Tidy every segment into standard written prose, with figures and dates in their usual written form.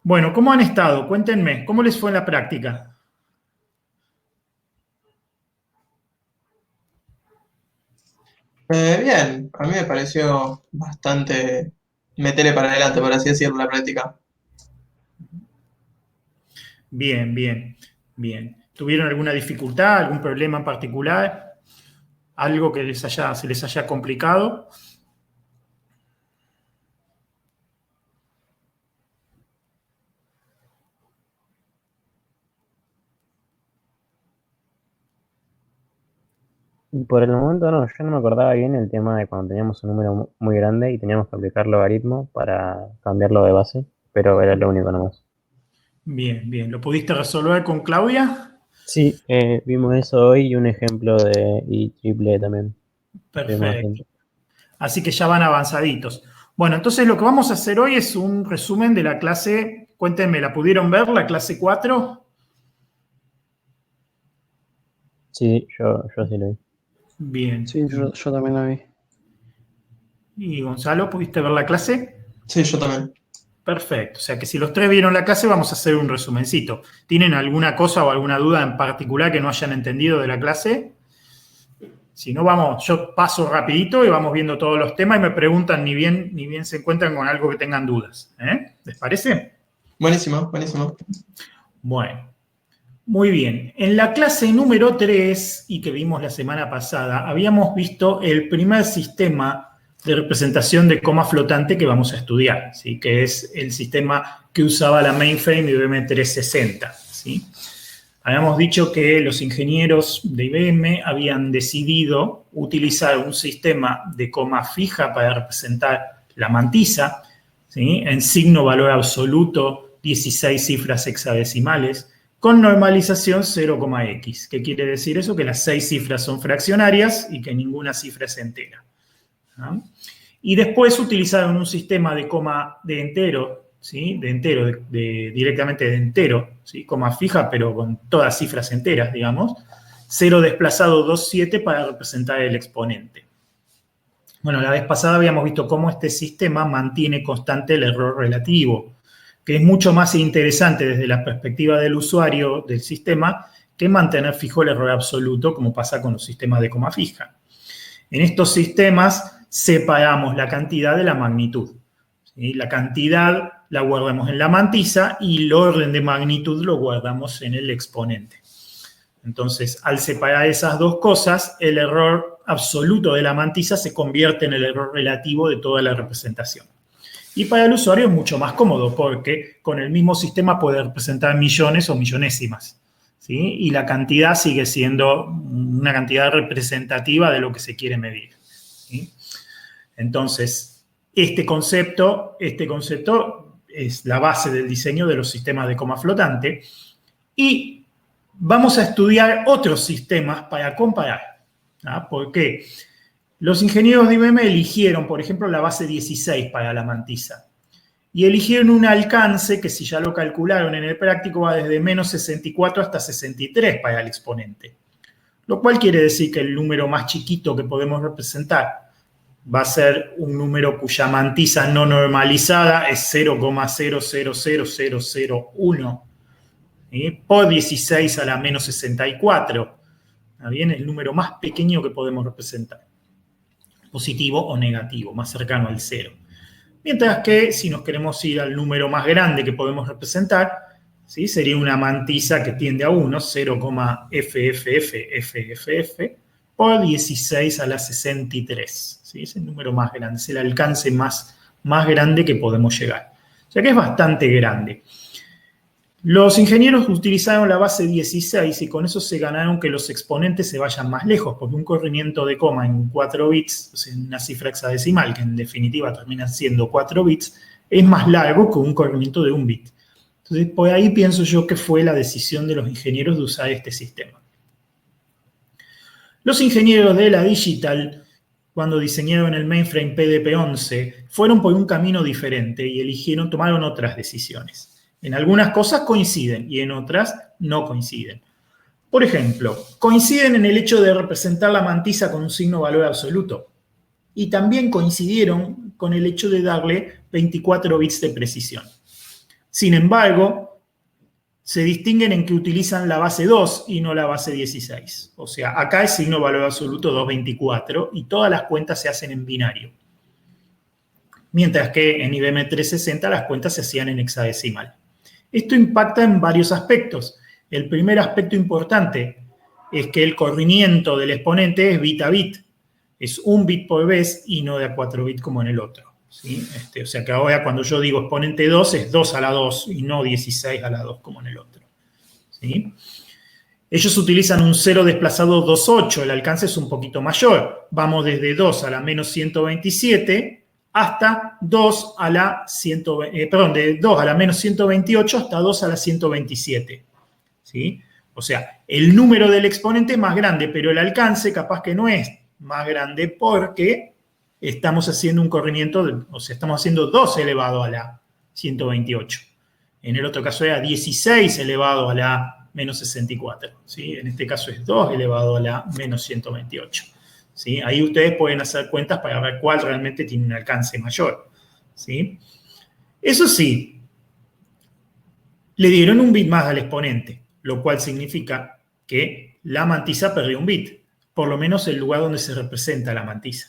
Bueno, ¿cómo han estado? Cuéntenme, ¿cómo les fue en la práctica? Bien, a mí me pareció bastante meterle para adelante, por así decirlo, la práctica. Bien, bien, bien. ¿Tuvieron alguna dificultad, algún problema en particular? ¿Algo que se les haya complicado? Y por el momento no, yo no me acordaba bien el tema de cuando teníamos un número muy grande y teníamos que aplicar logaritmo para cambiarlo de base, pero era lo único nomás. Bien, bien. ¿Lo pudiste resolver con Claudia? Sí, vimos eso hoy y un ejemplo de y triple también. Vimos Perfecto. recién. Así que ya van avanzaditos. Bueno, entonces lo que vamos a hacer hoy es un resumen de la clase. Cuéntenme, ¿la pudieron ver, la clase 4? Sí, yo sí lo vi. Bien. Sí, yo también la vi. ¿Y Gonzalo, pudiste ver la clase? Sí, yo también. Perfecto. O sea que si los tres vieron la clase, vamos a hacer un resumencito. ¿Tienen alguna cosa o alguna duda en particular que no hayan entendido de la clase? Si no, vamos, yo paso rapidito y vamos viendo todos los temas y me preguntan ni bien se encuentran con algo que tengan dudas. ¿Les parece? Buenísimo, buenísimo. Bueno, muy bien. En la clase número 3 y que vimos la semana pasada, habíamos visto el primer sistema de representación de coma flotante que vamos a estudiar, ¿sí? Que es el sistema que usaba la mainframe IBM 360. ¿Sí? Habíamos dicho que los ingenieros de IBM habían decidido utilizar un sistema de coma fija para representar la mantisa, ¿sí? En signo valor absoluto, 16 cifras hexadecimales, con normalización 0,x. ¿Qué quiere decir eso? Que las 6 cifras son fraccionarias y que ninguna cifra es entera. ¿No? Y después utilizaron un sistema de coma de entero, ¿sí? De entero, directamente de entero, ¿sí? Coma fija, pero con todas cifras enteras, digamos. 0 desplazado 2,7 para representar el exponente. Bueno, la vez pasada habíamos visto cómo este sistema mantiene constante el error relativo, que es mucho más interesante desde la perspectiva del usuario del sistema que mantener fijo el error absoluto, como pasa con los sistemas de coma fija. En estos sistemas separamos la cantidad de la magnitud. ¿Sí? La cantidad la guardamos en la mantisa y el orden de magnitud lo guardamos en el exponente. Entonces, al separar esas dos cosas, el error absoluto de la mantisa se convierte en el error relativo de toda la representación. Y para el usuario es mucho más cómodo porque con el mismo sistema puede representar millones o millonésimas. ¿Sí? Y la cantidad sigue siendo una cantidad representativa de lo que se quiere medir. ¿Sí? Entonces, este concepto es la base del diseño de los sistemas de coma flotante y vamos a estudiar otros sistemas para comparar. ¿Ah? ¿Por qué? Los ingenieros de IBM eligieron, por ejemplo, la base 16 para la mantisa y eligieron un alcance que, si ya lo calcularon en el práctico, va desde menos 64 hasta 63 para el exponente. Lo cual quiere decir que el número más chiquito que podemos representar va a ser un número cuya mantisa no normalizada es 0,000001 por 16 a la menos 64. ¿Está bien? El número más pequeño que podemos representar. Positivo o negativo, más cercano al cero. Mientras que si nos queremos ir al número más grande que podemos representar, ¿sí? Sería una mantisa que tiende a 1, 0,FFFFFF por 16 a la 63. ¿Sí? Es el número más grande, es el alcance más grande que podemos llegar. O sea que es bastante grande. Los ingenieros utilizaron la base 16 y con eso se ganaron que los exponentes se vayan más lejos, porque un corrimiento de coma en 4 bits, o sea, en una cifra hexadecimal, que en definitiva termina siendo 4 bits, es más largo que un corrimiento de 1 bit. Entonces, por ahí pienso yo que fue la decisión de los ingenieros de usar este sistema. Los ingenieros de la Digital, cuando diseñaron el mainframe PDP-11, fueron por un camino diferente y tomaron otras decisiones. En algunas cosas coinciden y en otras no coinciden. Por ejemplo, coinciden en el hecho de representar la mantisa con un signo valor absoluto. Y también coincidieron con el hecho de darle 24 bits de precisión. Sin embargo, se distinguen en que utilizan la base 2 y no la base 16. O sea, acá es signo valor absoluto 224 y todas las cuentas se hacen en binario. Mientras que en IBM 360 las cuentas se hacían en hexadecimal. Esto impacta en varios aspectos. El primer aspecto importante es que el corrimiento del exponente es bit a bit. Es un bit por vez y no de a 4 bits como en el otro. ¿Sí? O sea que ahora cuando yo digo exponente 2 es 2 a la 2 y no 16 a la 2 como en el otro. ¿Sí? Ellos utilizan un 0 desplazado 2,8. El alcance es un poquito mayor. Vamos desde 2 a la menos 127 hasta 2 a la de 2 a la menos 128 hasta 2 a la 127. ¿Sí? O sea, el número del exponente es más grande, pero el alcance capaz que no es más grande porque estamos haciendo un corrimiento, o sea, estamos haciendo 2 elevado a la 128. En el otro caso era 16 elevado a la menos 64. ¿Sí? En este caso es 2 elevado a la menos 128. ¿Sí? Ahí ustedes pueden hacer cuentas para ver cuál realmente tiene un alcance mayor. ¿Sí? Eso sí, le dieron un bit más al exponente, lo cual significa que la mantisa perdió un bit, por lo menos el lugar donde se representa la mantisa.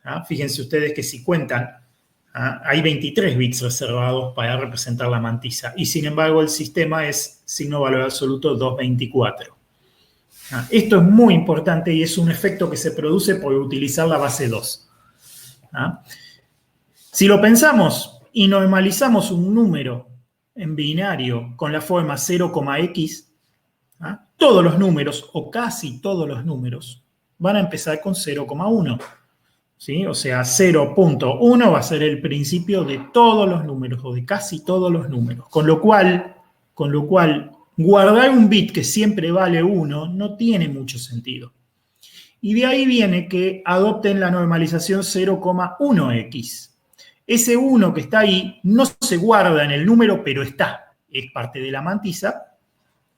¿Ah? Fíjense ustedes que si cuentan, hay 23 bits reservados para representar la mantisa y sin embargo el sistema es signo valor absoluto 224. Esto es muy importante y es un efecto que se produce por utilizar la base 2. Si lo pensamos y normalizamos un número en binario con la forma 0,x, todos los números o casi todos los números van a empezar con 0,1. ¿Sí? O sea, 0.1 va a ser el principio de todos los números o de casi todos los números. Con lo cual, guardar un bit que siempre vale 1 no tiene mucho sentido. Y de ahí viene que adopten la normalización 0,1x. Ese 1 que está ahí no se guarda en el número, pero está. Es parte de la mantisa,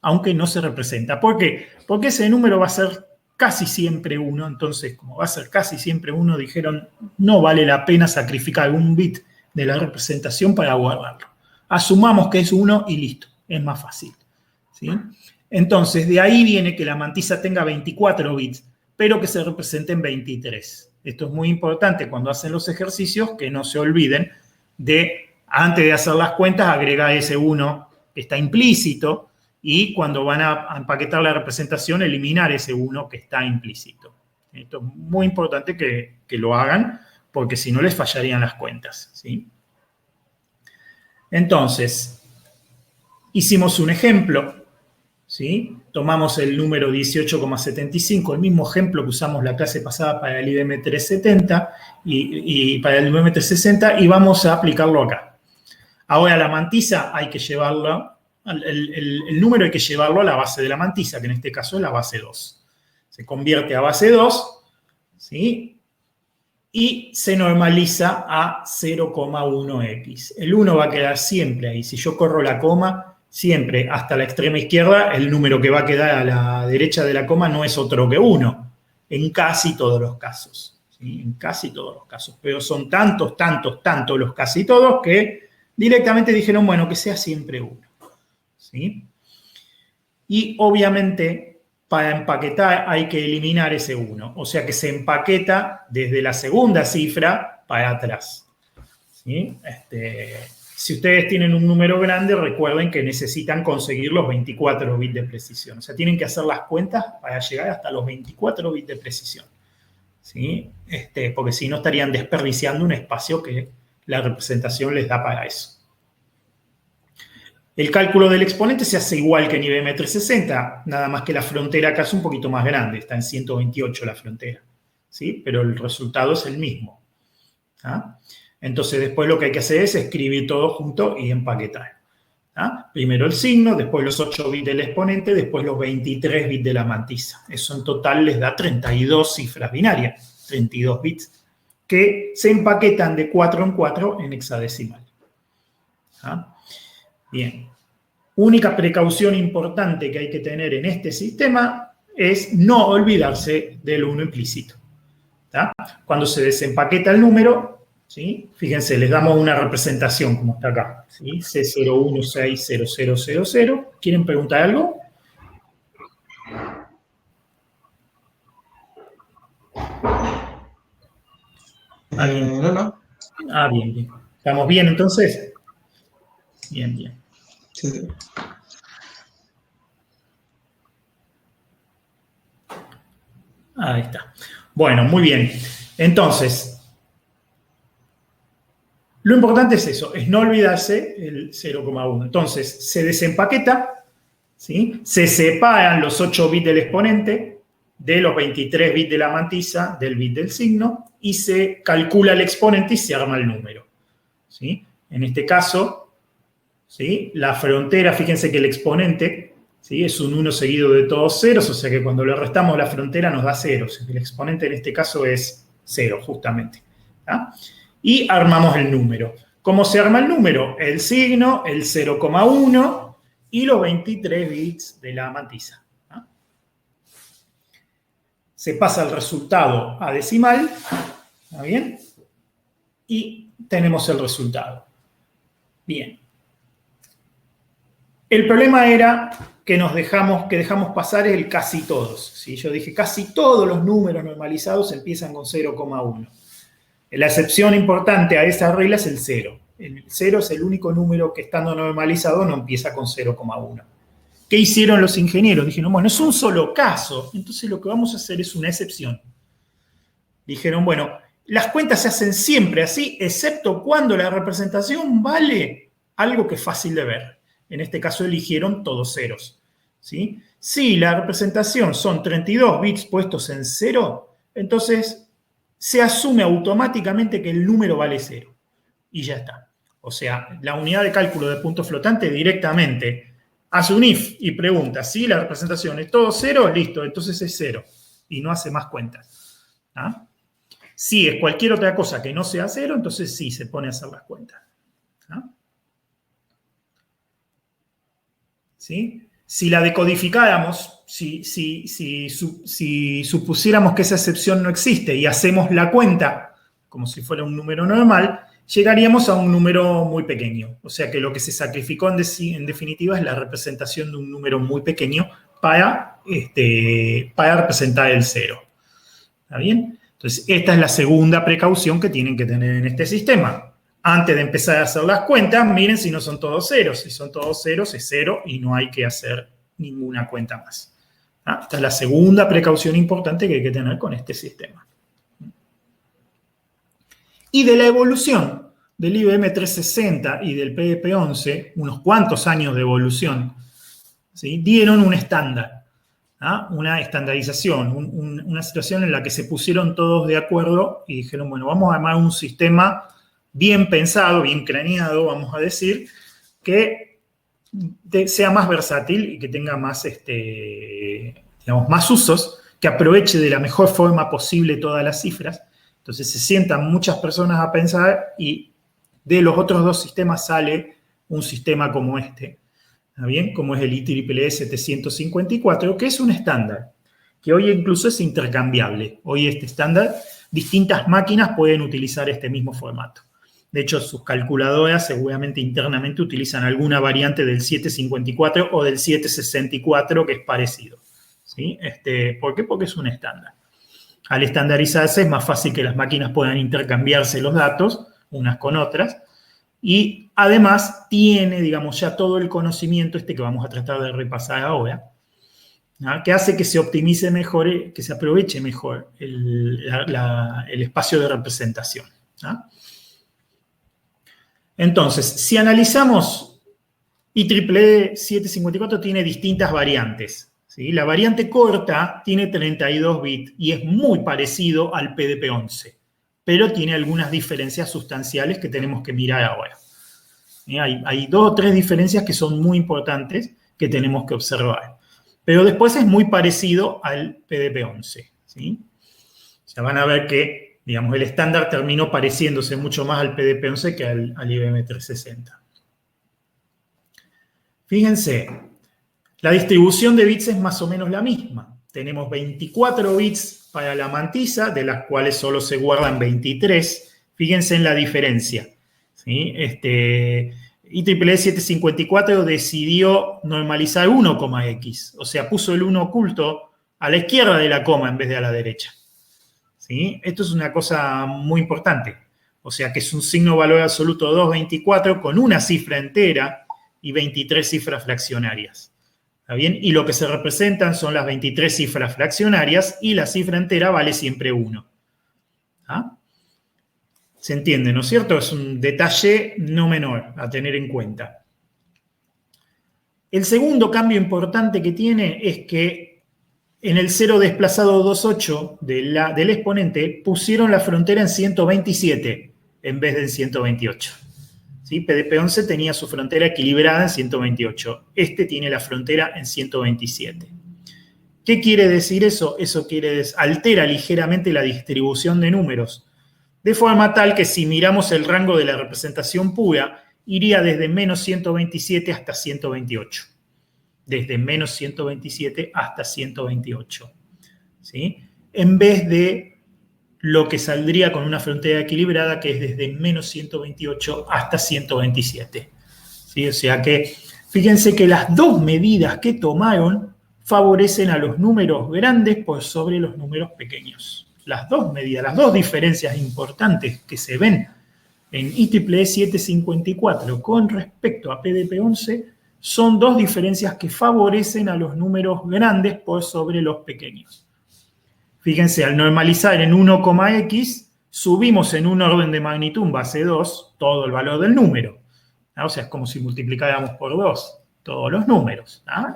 aunque no se representa. ¿Por qué? Porque ese número va a ser casi siempre 1, entonces como va a ser casi siempre 1, dijeron no vale la pena sacrificar un bit de la representación para guardarlo. Asumamos que es 1 y listo, es más fácil. ¿Sí? Entonces de ahí viene que la mantisa tenga 24 bits, pero que se represente en 23. Esto es muy importante cuando hacen los ejercicios, que no se olviden de, antes de hacer las cuentas, agregar ese 1 que está implícito, y cuando van a empaquetar la representación, eliminar ese 1 que está implícito. Esto es muy importante que lo hagan, porque si no les fallarían las cuentas. ¿Sí? Entonces, hicimos un ejemplo. ¿Sí? Tomamos el número 18,75, el mismo ejemplo que usamos la clase pasada para el IBM 370 y para el IBM 360, y vamos a aplicarlo acá. Ahora la mantisa hay que llevarla. El número hay que llevarlo a la base de la mantisa, que en este caso es la base 2. Se convierte a base 2, ¿sí? Y se normaliza a 0,1x. El 1 va a quedar siempre ahí. Si yo corro la coma, siempre hasta la extrema izquierda, el número que va a quedar a la derecha de la coma no es otro que 1. En casi todos los casos. ¿Sí? En casi todos los casos. Pero son tantos los casi todos que directamente dijeron, bueno, que sea siempre 1. ¿Sí? Y obviamente para empaquetar hay que eliminar ese 1, o sea que se empaqueta desde la segunda cifra para atrás. ¿Sí? Si ustedes tienen un número grande, recuerden que necesitan conseguir los 24 bits de precisión, o sea, tienen que hacer las cuentas para llegar hasta los 24 bits de precisión. ¿Sí? Porque si no estarían desperdiciando un espacio que la representación les da para eso. El cálculo del exponente se hace igual que en IBM 360, nada más que la frontera acá es un poquito más grande, está en 128 la frontera, ¿sí? Pero el resultado es el mismo. ¿Ah? Entonces después lo que hay que hacer es escribir todo junto y empaquetar. ¿Ah? Primero el signo, después los 8 bits del exponente, después los 23 bits de la mantisa. Eso en total les da 32 cifras binarias, 32 bits, que se empaquetan de 4 en 4 en hexadecimal. ¿Ah? Bien, única precaución importante que hay que tener en este sistema es no olvidarse del 1 implícito. ¿Tá? Cuando se desempaqueta el número, ¿sí? Fíjense, les damos una representación como está acá, ¿sí? C0160000. ¿Quieren preguntar algo? ¿Alguien? No. Ah, bien, bien. ¿Estamos bien entonces? Bien, bien. Sí. Ahí está. Bueno, muy bien. Entonces, lo importante es eso, es no olvidarse el 0,1. Entonces, se desempaqueta, ¿sí? Se separan los 8 bits del exponente de los 23 bits de la mantisa, del bit del signo, y se calcula el exponente y se arma el número, ¿sí? En este caso, ¿sí? La frontera, fíjense que el exponente, ¿sí? Es un 1 seguido de todos ceros, o sea que cuando le restamos la frontera nos da 0. O sea que el exponente en este caso es 0, justamente. ¿Ah? Y armamos el número. ¿Cómo se arma el número? El signo, el 0,1 y los 23 bits de la mantisa. ¿Ah? Se pasa el resultado a decimal, ¿está bien? Y tenemos el resultado. Bien. El problema era que dejamos pasar el casi todos. ¿Sí? Yo dije, casi todos los números normalizados empiezan con 0,1. La excepción importante a esa regla es el 0. El 0 es el único número que estando normalizado no empieza con 0,1. ¿Qué hicieron los ingenieros? Dijeron, bueno, es un solo caso, entonces lo que vamos a hacer es una excepción. Dijeron, bueno, las cuentas se hacen siempre así, excepto cuando la representación vale algo que es fácil de ver. En este caso eligieron todos ceros, ¿sí? Si la representación son 32 bits puestos en 0, entonces se asume automáticamente que el número vale 0. Y ya está. O sea, la unidad de cálculo de punto flotante directamente hace un if y pregunta, si la representación es todo 0, listo, entonces es 0. Y no hace más cuentas. ¿Ah? Si es cualquier otra cosa que no sea 0, entonces sí se pone a hacer las cuentas. ¿Ah? ¿Sí? Si la decodificáramos, si supusiéramos que esa excepción no existe y hacemos la cuenta como si fuera un número normal, llegaríamos a un número muy pequeño. O sea que lo que se sacrificó en definitiva es la representación de un número muy pequeño para representar el 0. ¿Está bien? Entonces, esta es la segunda precaución que tienen que tener en este sistema. Antes de empezar a hacer las cuentas, miren si no son todos ceros. Si son todos ceros, es 0 y no hay que hacer ninguna cuenta más. ¿Ah? Esta es la segunda precaución importante que hay que tener con este sistema. Y de la evolución del IBM 360 y del PDP-11, unos cuantos años de evolución, ¿sí? Dieron un estándar, ¿ah? Una estandarización, una situación en la que se pusieron todos de acuerdo y dijeron, bueno, vamos a armar un sistema bien pensado, bien craneado, vamos a decir, que sea más versátil y que tenga más, digamos, más usos, que aproveche de la mejor forma posible todas las cifras. Entonces se sientan muchas personas a pensar y de los otros dos sistemas sale un sistema como este, ¿está bien? Como es el IEEE 754, que es un estándar, que hoy incluso es intercambiable. Hoy este estándar, distintas máquinas pueden utilizar este mismo formato. De hecho, sus calculadoras seguramente internamente utilizan alguna variante del 754 o del 764 que es parecido. ¿Sí? ¿Por qué? Porque es un estándar. Al estandarizarse es más fácil que las máquinas puedan intercambiarse los datos unas con otras y además tiene, digamos, ya todo el conocimiento que vamos a tratar de repasar ahora, ¿no? Que hace que se optimice mejor, que se aproveche mejor el espacio de representación, ¿no? Entonces, si analizamos, IEEE 754 tiene distintas variantes. ¿Sí? La variante corta tiene 32 bits y es muy parecido al PDP-11, pero tiene algunas diferencias sustanciales que tenemos que mirar ahora. Hay 2 o 3 diferencias que son muy importantes que tenemos que observar. Pero después es muy parecido al PDP-11. ¿Sí? O sea, van a ver que, digamos, el estándar terminó pareciéndose mucho más al PDP-11 que al IBM 360. Fíjense, la distribución de bits es más o menos la misma. Tenemos 24 bits para la mantisa, de las cuales solo se guardan 23. Fíjense en la diferencia. ¿Sí? IEEE 754 decidió normalizar 1,x, o sea, puso el 1 oculto a la izquierda de la coma en vez de a la derecha. ¿Sí? Esto es una cosa muy importante. O sea, que es un signo valor absoluto 224 con una cifra entera y 23 cifras fraccionarias. ¿Está bien? Y lo que se representan son las 23 cifras fraccionarias y la cifra entera vale siempre 1. ¿Ah? Se entiende, ¿no es cierto? Es un detalle no menor a tener en cuenta. El segundo cambio importante que tiene es que en el 0 desplazado 28 del exponente pusieron la frontera en 127 en vez de en 128. ¿Sí? PDP-11 tenía su frontera equilibrada en 128. Este tiene la frontera en 127. ¿Qué quiere decir eso? Eso altera ligeramente la distribución de números, de forma tal que si miramos el rango de la representación pura, iría desde menos 127 hasta 128. Desde menos 127 hasta 128. ¿Sí? En vez de lo que saldría con una frontera equilibrada, que es desde menos 128 hasta 127. ¿Sí? O sea que, fíjense que las dos medidas que tomaron favorecen a los números grandes por sobre los números pequeños. Las dos medidas, las dos diferencias importantes que se ven en IEEE 754 con respecto a PDP-11 son dos diferencias que favorecen a los números grandes por sobre los pequeños. Fíjense, al normalizar en 1,x, subimos en un orden de magnitud base 2 todo el valor del número. ¿No? O sea, es como si multiplicáramos por 2 todos los números. ¿No?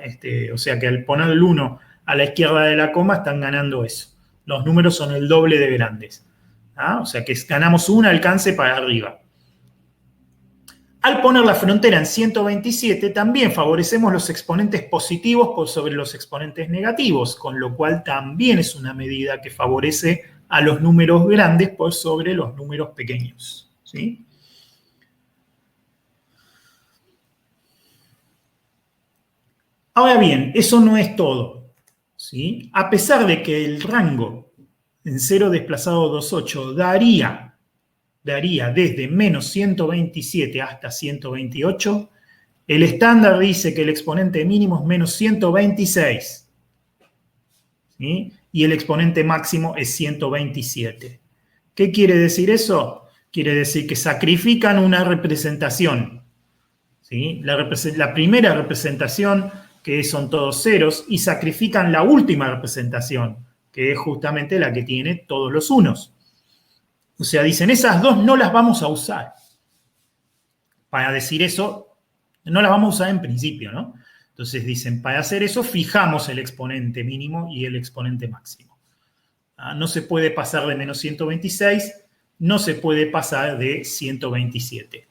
O sea que al poner el 1 a la izquierda de la coma están ganando eso. Los números son el doble de grandes. ¿Ah? O sea que ganamos un alcance para arriba. Al poner la frontera en 127, también favorecemos los exponentes positivos por sobre los exponentes negativos, con lo cual también es una medida que favorece a los números grandes por sobre los números pequeños. ¿Sí? Ahora bien, eso no es todo. ¿Sí? A pesar de que el rango en 0 desplazado 28 daría desde menos 127 hasta 128, el estándar dice que el exponente mínimo es menos 126. ¿Sí? Y el exponente máximo es 127. ¿Qué quiere decir eso? Quiere decir que sacrifican una representación. ¿Sí? La primera representación, que son todos ceros, y sacrifican la última representación, que es justamente la que tiene todos los unos. O sea, dicen, esas dos no las vamos a usar. Para decir eso, no las vamos a usar en principio, ¿no? Entonces dicen, para hacer eso, fijamos el exponente mínimo y el exponente máximo. No se puede pasar de menos 126, no se puede pasar de 127.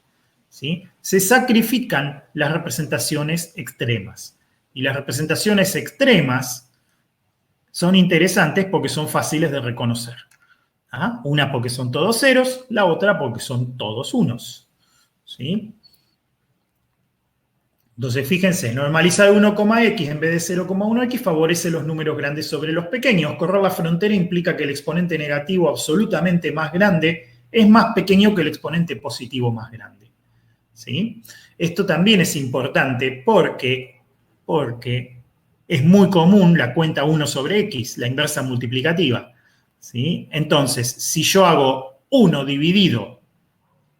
¿Sí? Se sacrifican las representaciones extremas. Y las representaciones extremas son interesantes porque son fáciles de reconocer. Una porque son todos ceros, la otra porque son todos unos. ¿Sí? Entonces, fíjense, normalizar 1,x en vez de 0,1x favorece los números grandes sobre los pequeños. Correr la frontera implica que el exponente negativo absolutamente más grande es más pequeño que el exponente positivo más grande. ¿Sí? Esto también es importante porque es muy común la cuenta 1 sobre x, la inversa multiplicativa. ¿Sí? Entonces, si yo hago 1 dividido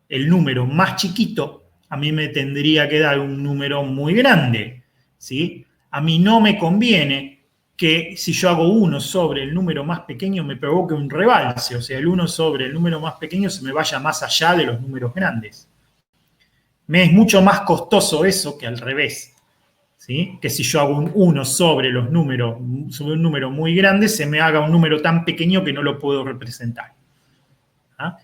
el número más chiquito, a mí me tendría que dar un número muy grande. ¿Sí? A mí no me conviene que si yo hago 1 sobre el número más pequeño me provoque un rebalse, o sea, el 1 sobre el número más pequeño se me vaya más allá de los números grandes. Me es mucho más costoso eso que al revés. ¿Sí? Que si yo hago un 1 sobre un número muy grande, se me haga un número tan pequeño que no lo puedo representar.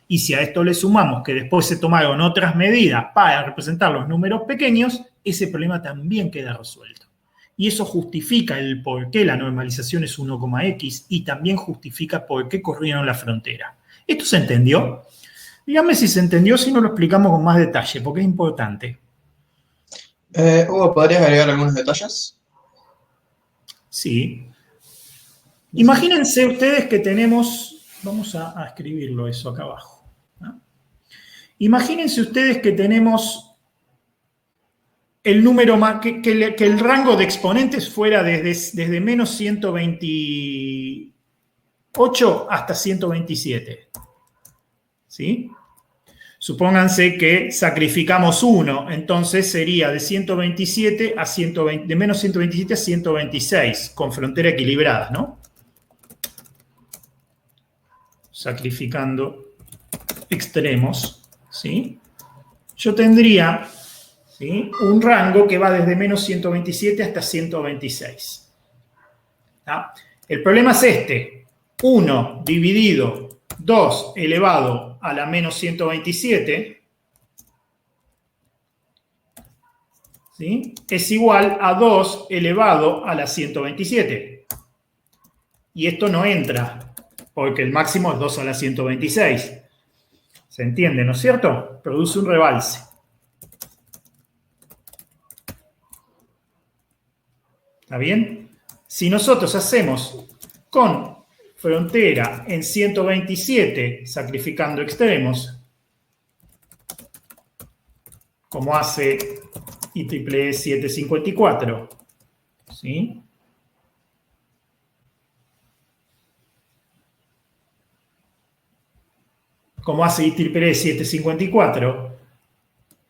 Y si a esto le sumamos que después se tomaron otras medidas para representar los números pequeños, ese problema también queda resuelto. Y eso justifica el por qué la normalización es 1,x y también justifica por qué corrieron la frontera. ¿Esto se entendió? Dígame si se entendió, si no lo explicamos con más detalle, porque es importante. Hugo, ¿podrías agregar algunos detalles? Sí. Imagínense ustedes que tenemos, vamos a escribirlo eso acá abajo. ¿No? Imagínense ustedes que tenemos el número más, que el rango de exponentes fuera desde menos 128 hasta 127. ¿Sí? Supónganse que sacrificamos 1, entonces sería de 127 a 120, de menos 127 a 126, con frontera equilibrada, ¿no? Sacrificando extremos, ¿sí? Yo tendría, ¿sí?, un rango que va desde menos 127 hasta 126. ¿Ah? El problema es este: 1 dividido 2 elevado a la menos 127, ¿sí?, es igual a 2 elevado a la 127. Y esto no entra, porque el máximo es 2 a la 126. ¿Se entiende, no es cierto? Produce un rebalse. ¿Está bien? Si nosotros hacemos con frontera en 127, sacrificando extremos, como hace IEEE 754, ¿sí?, como hace IEEE 754,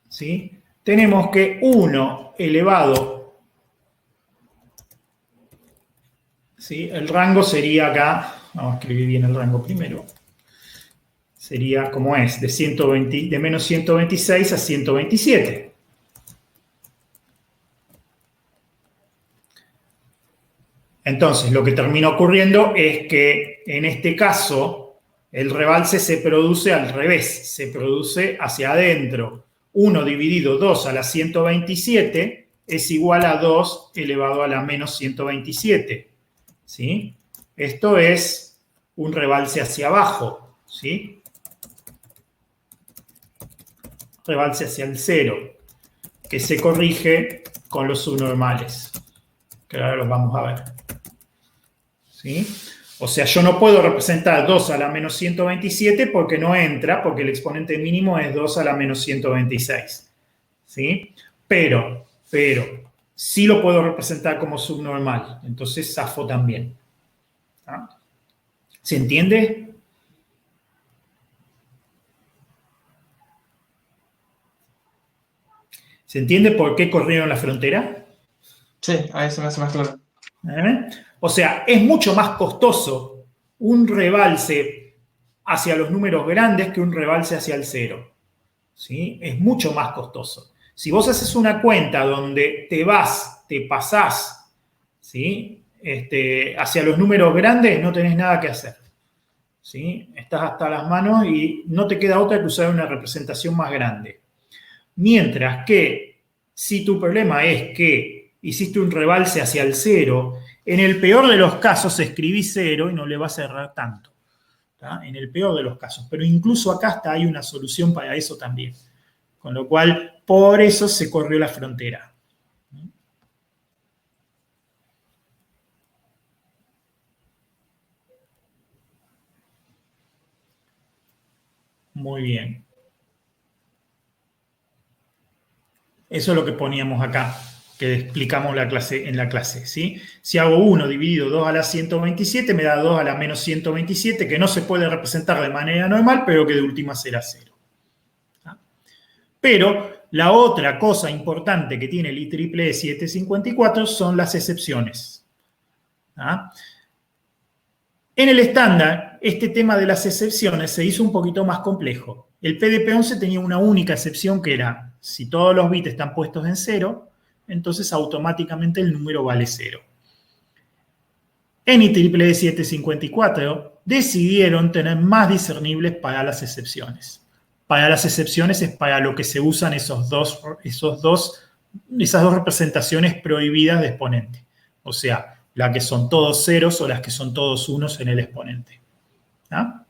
¿sí?, tenemos que 1 elevado, ¿sí?, el rango sería acá, vamos a escribir bien el rango primero, sería como es, de menos 126 a 127. Entonces, lo que termina ocurriendo es que en este caso el rebalse se produce al revés, se produce hacia adentro. 1 dividido 2 a la 127 es igual a 2 elevado a la menos 127. ¿Sí? Esto es un rebalse hacia abajo, ¿sí? Rebalse hacia el 0, que se corrige con los subnormales, que ahora los vamos a ver. ¿Sí? O sea, yo no puedo representar 2 a la menos 127 porque no entra, porque el exponente mínimo es 2 a la menos 126. ¿Sí? Pero sí lo puedo representar como subnormal. Entonces, zafo también. ¿Ah? ¿Se entiende? ¿Se entiende por qué corrieron la frontera? Sí, ahí se me hace más claro. O sea, es mucho más costoso un rebalse hacia los números grandes que un rebalse hacia el 0. ¿Sí? Es mucho más costoso. Si vos haces una cuenta donde te pasás, ¿sí?, hacia los números grandes, no tenés nada que hacer. ¿Sí? Estás hasta las manos y no te queda otra que usar una representación más grande. Mientras que si tu problema es que hiciste un rebalse hacia el 0, en el peor de los casos escribí 0 y no le vas a errar tanto. ¿Tá? En el peor de los casos. Pero incluso acá hasta hay una solución para eso también. Con lo cual, por eso se corrió la frontera. Muy bien. Eso es lo que poníamos acá, que explicamos en la clase, ¿sí? Si hago 1 dividido 2 a la 127, me da 2 a la menos 127, que no se puede representar de manera normal, pero que de última será 0. ¿Ah? Pero la otra cosa importante que tiene el IEEE 754 son las excepciones. ¿Ah? En el estándar, este tema de las excepciones se hizo un poquito más complejo. El PDP-11 tenía una única excepción que era, si todos los bits están puestos en 0, entonces automáticamente el número vale 0. En IEEE 754 decidieron tener más discernibles para las excepciones. Para las excepciones es para lo que se usan esas dos representaciones prohibidas de exponente. O sea, las que son todos ceros o las que son todos unos en el exponente. ¿Ah?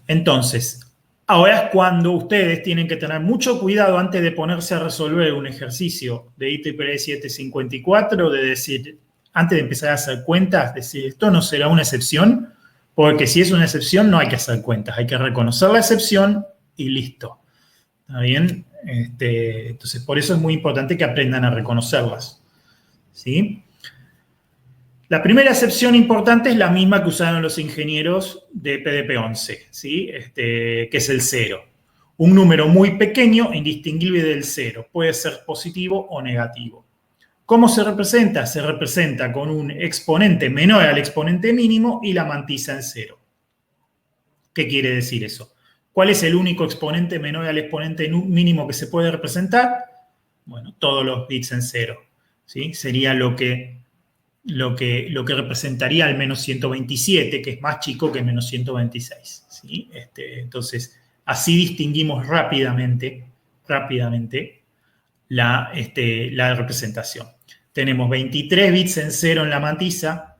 Entonces, ahora es cuando ustedes tienen que tener mucho cuidado antes de ponerse a resolver un ejercicio de IEEE 754, de decir, antes de empezar a hacer cuentas, decir, esto no será una excepción, Porque si es una excepción no hay que hacer cuentas, hay que reconocer la excepción y listo. ¿Está bien? Entonces, por eso es muy importante que aprendan a reconocerlas. ¿Sí? La primera excepción importante es la misma que usaron los ingenieros de PDP-11, ¿sí? Que es el 0. Un número muy pequeño, indistinguible del 0. Puede ser positivo o negativo. ¿Cómo se representa? Se representa con un exponente menor al exponente mínimo y la mantisa en 0. ¿Qué quiere decir eso? ¿Cuál es el único exponente menor al exponente mínimo que se puede representar? Bueno, todos los bits en 0. ¿Sí? Sería lo que representaría al menos 127, que es más chico que menos 126. ¿Sí? Entonces, así distinguimos rápidamente la representación. Tenemos 23 bits en 0 en la mantisa,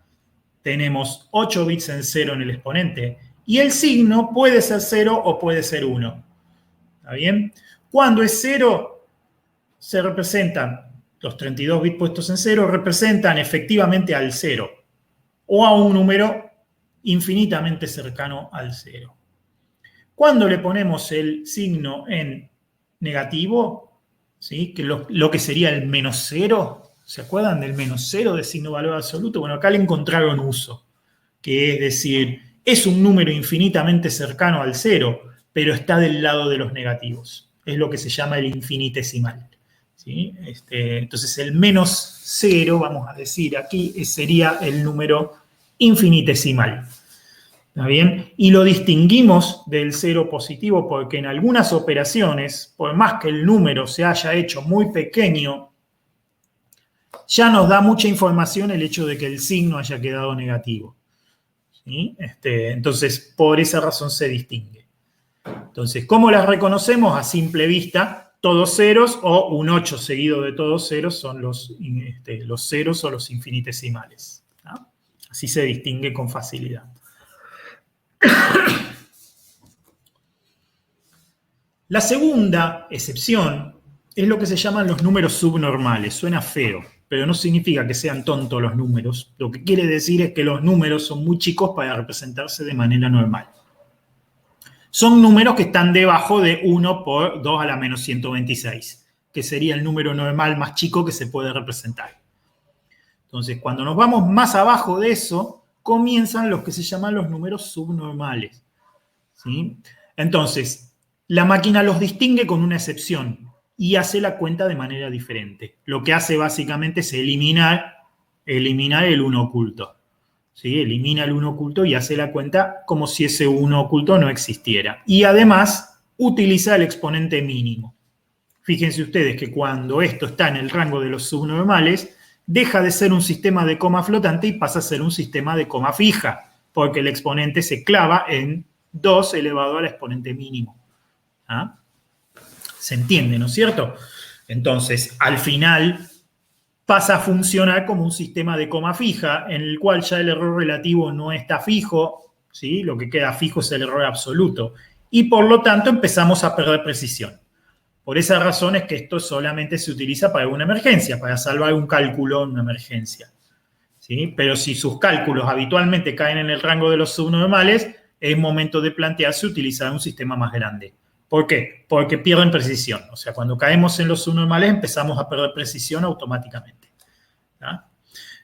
tenemos 8 bits en 0 en el exponente, y el signo puede ser 0 o puede ser 1. ¿Está bien? Cuando es 0, se representan los 32 bits puestos en 0, representan efectivamente al 0 o a un número infinitamente cercano al 0. Cuando le ponemos el signo en negativo, ¿sí? Que lo que sería el menos 0, ¿se acuerdan del menos 0 de signo valor absoluto? Bueno, acá le encontraron uso, que es decir, es un número infinitamente cercano al 0, pero está del lado de los negativos. Es lo que se llama el infinitesimal. ¿Sí? Entonces el menos 0, vamos a decir aquí, sería el número infinitesimal. ¿Está bien? Y lo distinguimos del 0 positivo porque en algunas operaciones, por más que el número se haya hecho muy pequeño, ya nos da mucha información el hecho de que el signo haya quedado negativo. ¿Sí? Entonces, por esa razón se distingue. Entonces, ¿cómo las reconocemos? A simple vista, todos ceros o un 8 seguido de todos ceros son los ceros o los infinitesimales. ¿No? Así se distingue con facilidad. La segunda excepción es lo que se llaman los números subnormales. Suena feo, pero no significa que sean tontos los números. Lo que quiere decir es que los números son muy chicos para representarse de manera normal. Son números que están debajo de 1 por 2 a la menos 126, que sería el número normal más chico que se puede representar. Entonces, cuando nos vamos más abajo de eso, comienzan los que se llaman los números subnormales. ¿Sí? Entonces, la máquina los distingue con una excepción y hace la cuenta de manera diferente. Lo que hace básicamente es eliminar el 1 oculto. ¿Sí? Elimina el 1 oculto y hace la cuenta como si ese 1 oculto no existiera. Y además utiliza el exponente mínimo. Fíjense ustedes que cuando esto está en el rango de los subnormales, deja de ser un sistema de coma flotante y pasa a ser un sistema de coma fija, porque el exponente se clava en 2 elevado al exponente mínimo. ¿Ah? ¿Se entiende, no es cierto? Entonces, al final pasa a funcionar como un sistema de coma fija, en el cual ya el error relativo no está fijo, ¿sí? Lo que queda fijo es el error absoluto, y por lo tanto empezamos a perder precisión. Por esa razón es que esto solamente se utiliza para una emergencia, para salvar un cálculo en una emergencia. ¿Sí? Pero si sus cálculos habitualmente caen en el rango de los subnormales, es momento de plantearse utilizar un sistema más grande. ¿Por qué? Porque pierden precisión. O sea, cuando caemos en los subnormales empezamos a perder precisión automáticamente. ¿Ah?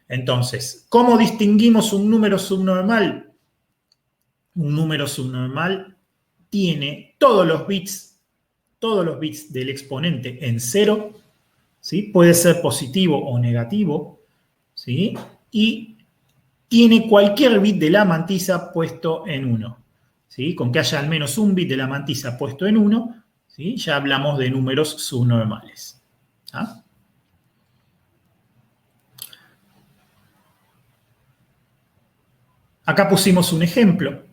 Entonces, ¿cómo distinguimos un número subnormal? Un número subnormal tiene todos los bits del exponente en 0, ¿sí? Puede ser positivo o negativo, ¿sí? Y tiene cualquier bit de la mantisa puesto en 1. ¿Sí? Con que haya al menos un bit de la mantisa puesto en 1, ¿sí? Ya hablamos de números subnormales. ¿Ah? Acá pusimos un ejemplo.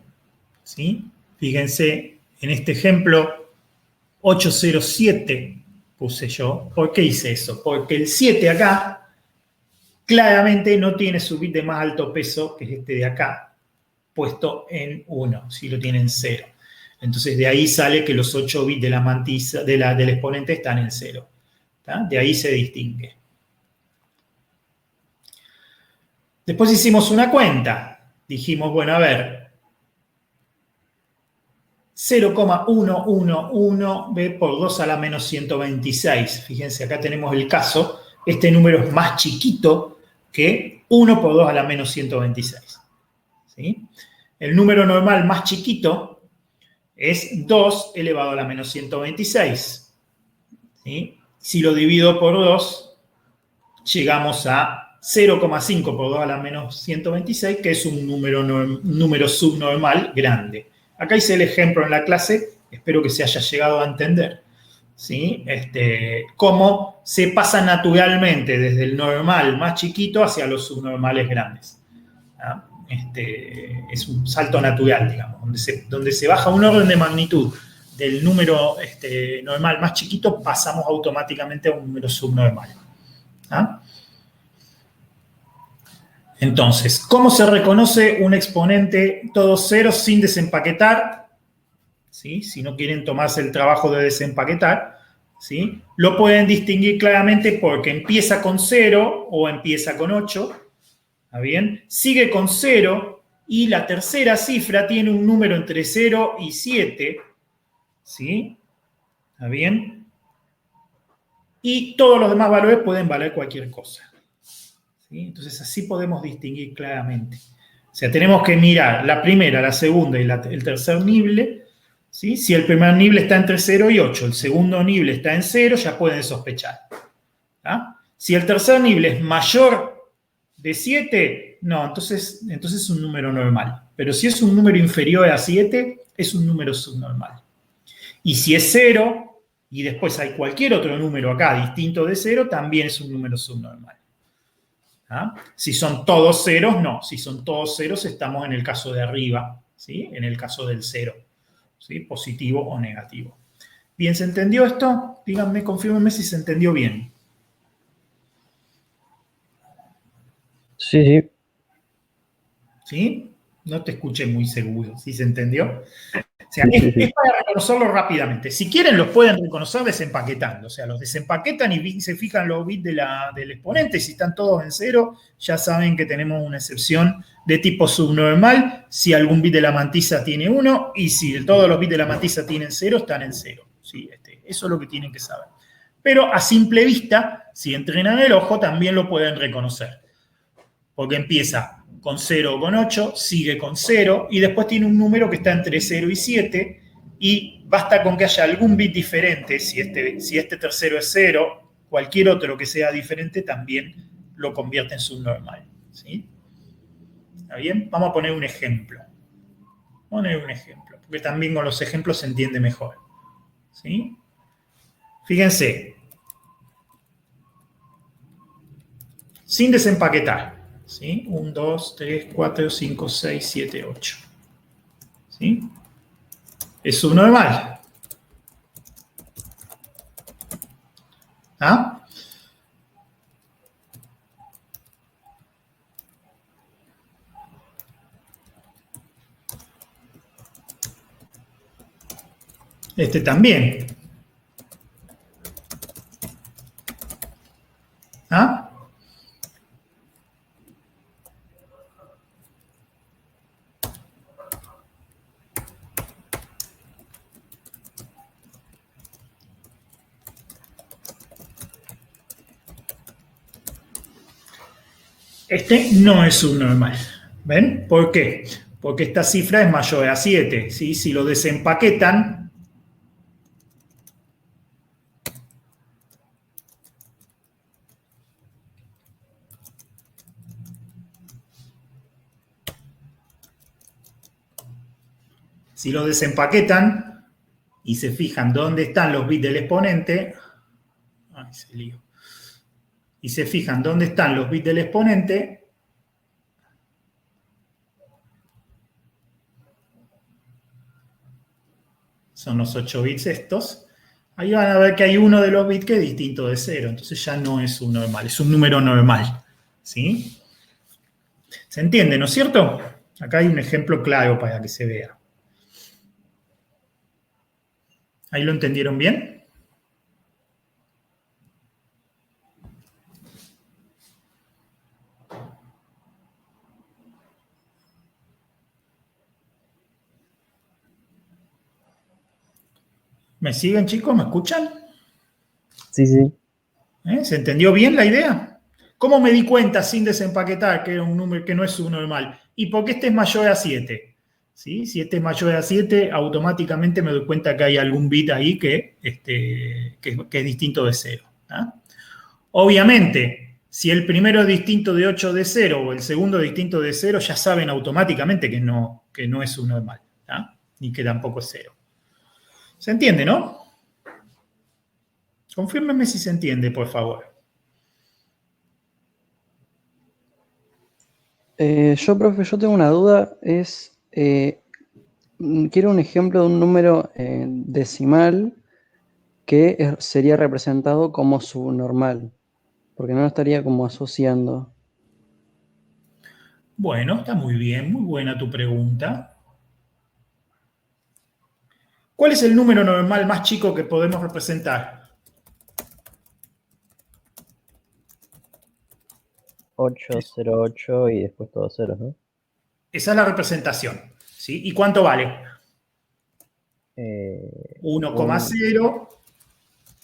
¿Sí? Fíjense, en este ejemplo 807 puse yo. ¿Por qué hice eso? Porque el 7 acá claramente no tiene su bit de más alto peso, que es este de acá, puesto en 1, si lo tiene en 0. Entonces de ahí sale que los 8 bits de la mantisa, del exponente están en 0. ¿Tá? De ahí se distingue. Después hicimos una cuenta. Dijimos, bueno, a ver, 0,111 por 2 a la menos 126. Fíjense, acá tenemos el caso. Este número es más chiquito que 1 por 2 a la menos 126. ¿Sí? El número normal más chiquito es 2 elevado a la menos 126. ¿Sí? Si lo divido por 2, llegamos a 0,5 por 2 a la menos 126, que es un número subnormal grande. Acá hice el ejemplo en la clase, espero que se haya llegado a entender. ¿Sí? Cómo se pasa naturalmente desde el normal más chiquito hacia los subnormales grandes. ¿Ah? Es un salto natural, digamos, donde se baja un orden de magnitud del número normal más chiquito, pasamos automáticamente a un número subnormal. ¿Ah? Entonces, ¿cómo se reconoce un exponente todos ceros sin desempaquetar? ¿Sí? Si no quieren tomarse el trabajo de desempaquetar, ¿sí? Lo pueden distinguir claramente porque empieza con 0 o empieza con 8. ¿Está bien? Sigue con 0 y la tercera cifra tiene un número entre 0 y 7. ¿Sí? ¿Está bien? Y todos los demás valores pueden valer cualquier cosa. ¿Sí? Entonces así podemos distinguir claramente. O sea, tenemos que mirar la primera, la segunda y el tercer nible. ¿Sí? Si el primer nible está entre 0 y 8, el segundo nible está en 0, ya pueden sospechar. ¿Ah? Si el tercer nible es mayor de 7, no, entonces es un número normal. Pero si es un número inferior a 7, es un número subnormal. Y si es 0, y después hay cualquier otro número acá distinto de 0, también es un número subnormal. ¿Ah? Si son todos ceros, no. Si son todos ceros, estamos en el caso de arriba, ¿sí? En el caso del 0, ¿sí? Positivo o negativo. Bien, ¿se entendió esto? Díganme, confírmenme si se entendió bien. Sí, sí. ¿Sí? No te escuché muy seguro. ¿Sí se entendió? O sea, Sí, sí. es para reconocerlo rápidamente. Si quieren, los pueden reconocer desempaquetando. O sea, los desempaquetan y se fijan los bits del exponente. Si están todos en 0, ya saben que tenemos una excepción de tipo subnormal. Si algún bit de la mantisa tiene 1 y si todos los bits de la mantisa tienen 0, están en 0. ¿Sí? Eso es lo que tienen que saber. Pero a simple vista, si entrenan el ojo, también lo pueden reconocer. Porque empieza con 0 o con 8, sigue con 0 y después tiene un número que está entre 0 y 7 y basta con que haya algún bit diferente, si este tercero es 0, cualquier otro que sea diferente también lo convierte en subnormal. ¿Sí? ¿Está bien? Vamos a poner un ejemplo. Porque también con los ejemplos se entiende mejor. ¿Sí? Fíjense, sin desempaquetar. ¿Sí? 1, 2, 3, 4, 5, 6, 7, 8. ¿Sí? Es subnormal. ¿Ah? Este también. ¿Ah? Este no es subnormal. ¿Ven? ¿Por qué? Porque esta cifra es mayor a 7. ¿Sí? Si lo desempaquetan, y se fijan dónde están los bits del exponente, ay, se lío. Y se fijan dónde están los bits del exponente, son los 8 bits estos, ahí van a ver que hay uno de los bits que es distinto de 0, entonces ya no es un normal, es un número normal. ¿Sí? ¿Se entiende, no es cierto? Acá hay un ejemplo claro para que se vea. ¿Ahí lo entendieron bien? ¿Me siguen, chicos? ¿Me escuchan? Sí, sí. ¿Se entendió bien la idea? ¿Cómo me di cuenta sin desempaquetar que era un número que no es subnormal? ¿Y por qué este es mayor a 7? ¿Sí? Si este es mayor a 7, automáticamente me doy cuenta que hay algún bit ahí que es distinto de 0. ¿Ah? Obviamente, si el primero es distinto de 8 de 0 o el segundo es distinto de 0, ya saben automáticamente que no es subnormal. ¿Ah? Ni que tampoco es 0. ¿Se entiende, no? Confírmenme si se entiende, por favor. Profe, yo tengo una duda, quiero un ejemplo de un número decimal que sería representado como subnormal, porque no lo estaría como asociando. Bueno, está muy bien, muy buena tu pregunta. ¿Cuál es el número normal más chico que podemos representar? 808 y después todos ceros, ¿no? Esa es la representación. ¿Sí? ¿Y cuánto vale? Eh, 1,0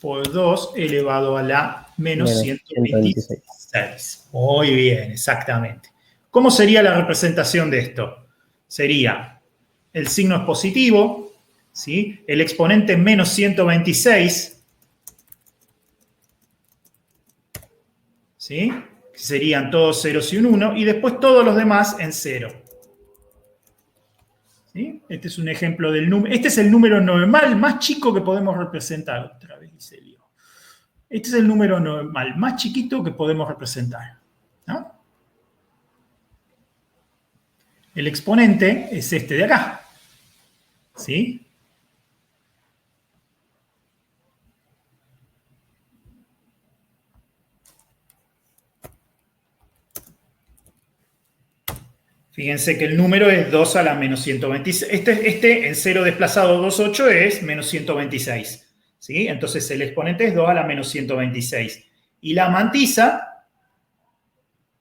por 2 elevado a la menos menos 126. 126. Muy bien, exactamente. ¿Cómo sería la representación de esto? Sería, el signo es positivo, ¿sí? El exponente es menos 126, ¿sí? Serían todos ceros y un 1, y después todos los demás en 0. ¿Sí? Este es un ejemplo del número. Este es el número normal más chico que podemos representar. Otra vez dice Leo. Este es el número normal más chiquito que podemos representar. ¿No? El exponente es este de acá. ¿Sí? Fíjense que el número es 2 a la menos 126. Este en 0 desplazado 2,8 es menos 126. ¿Sí? Entonces el exponente es 2 a la menos 126. Y la mantisa,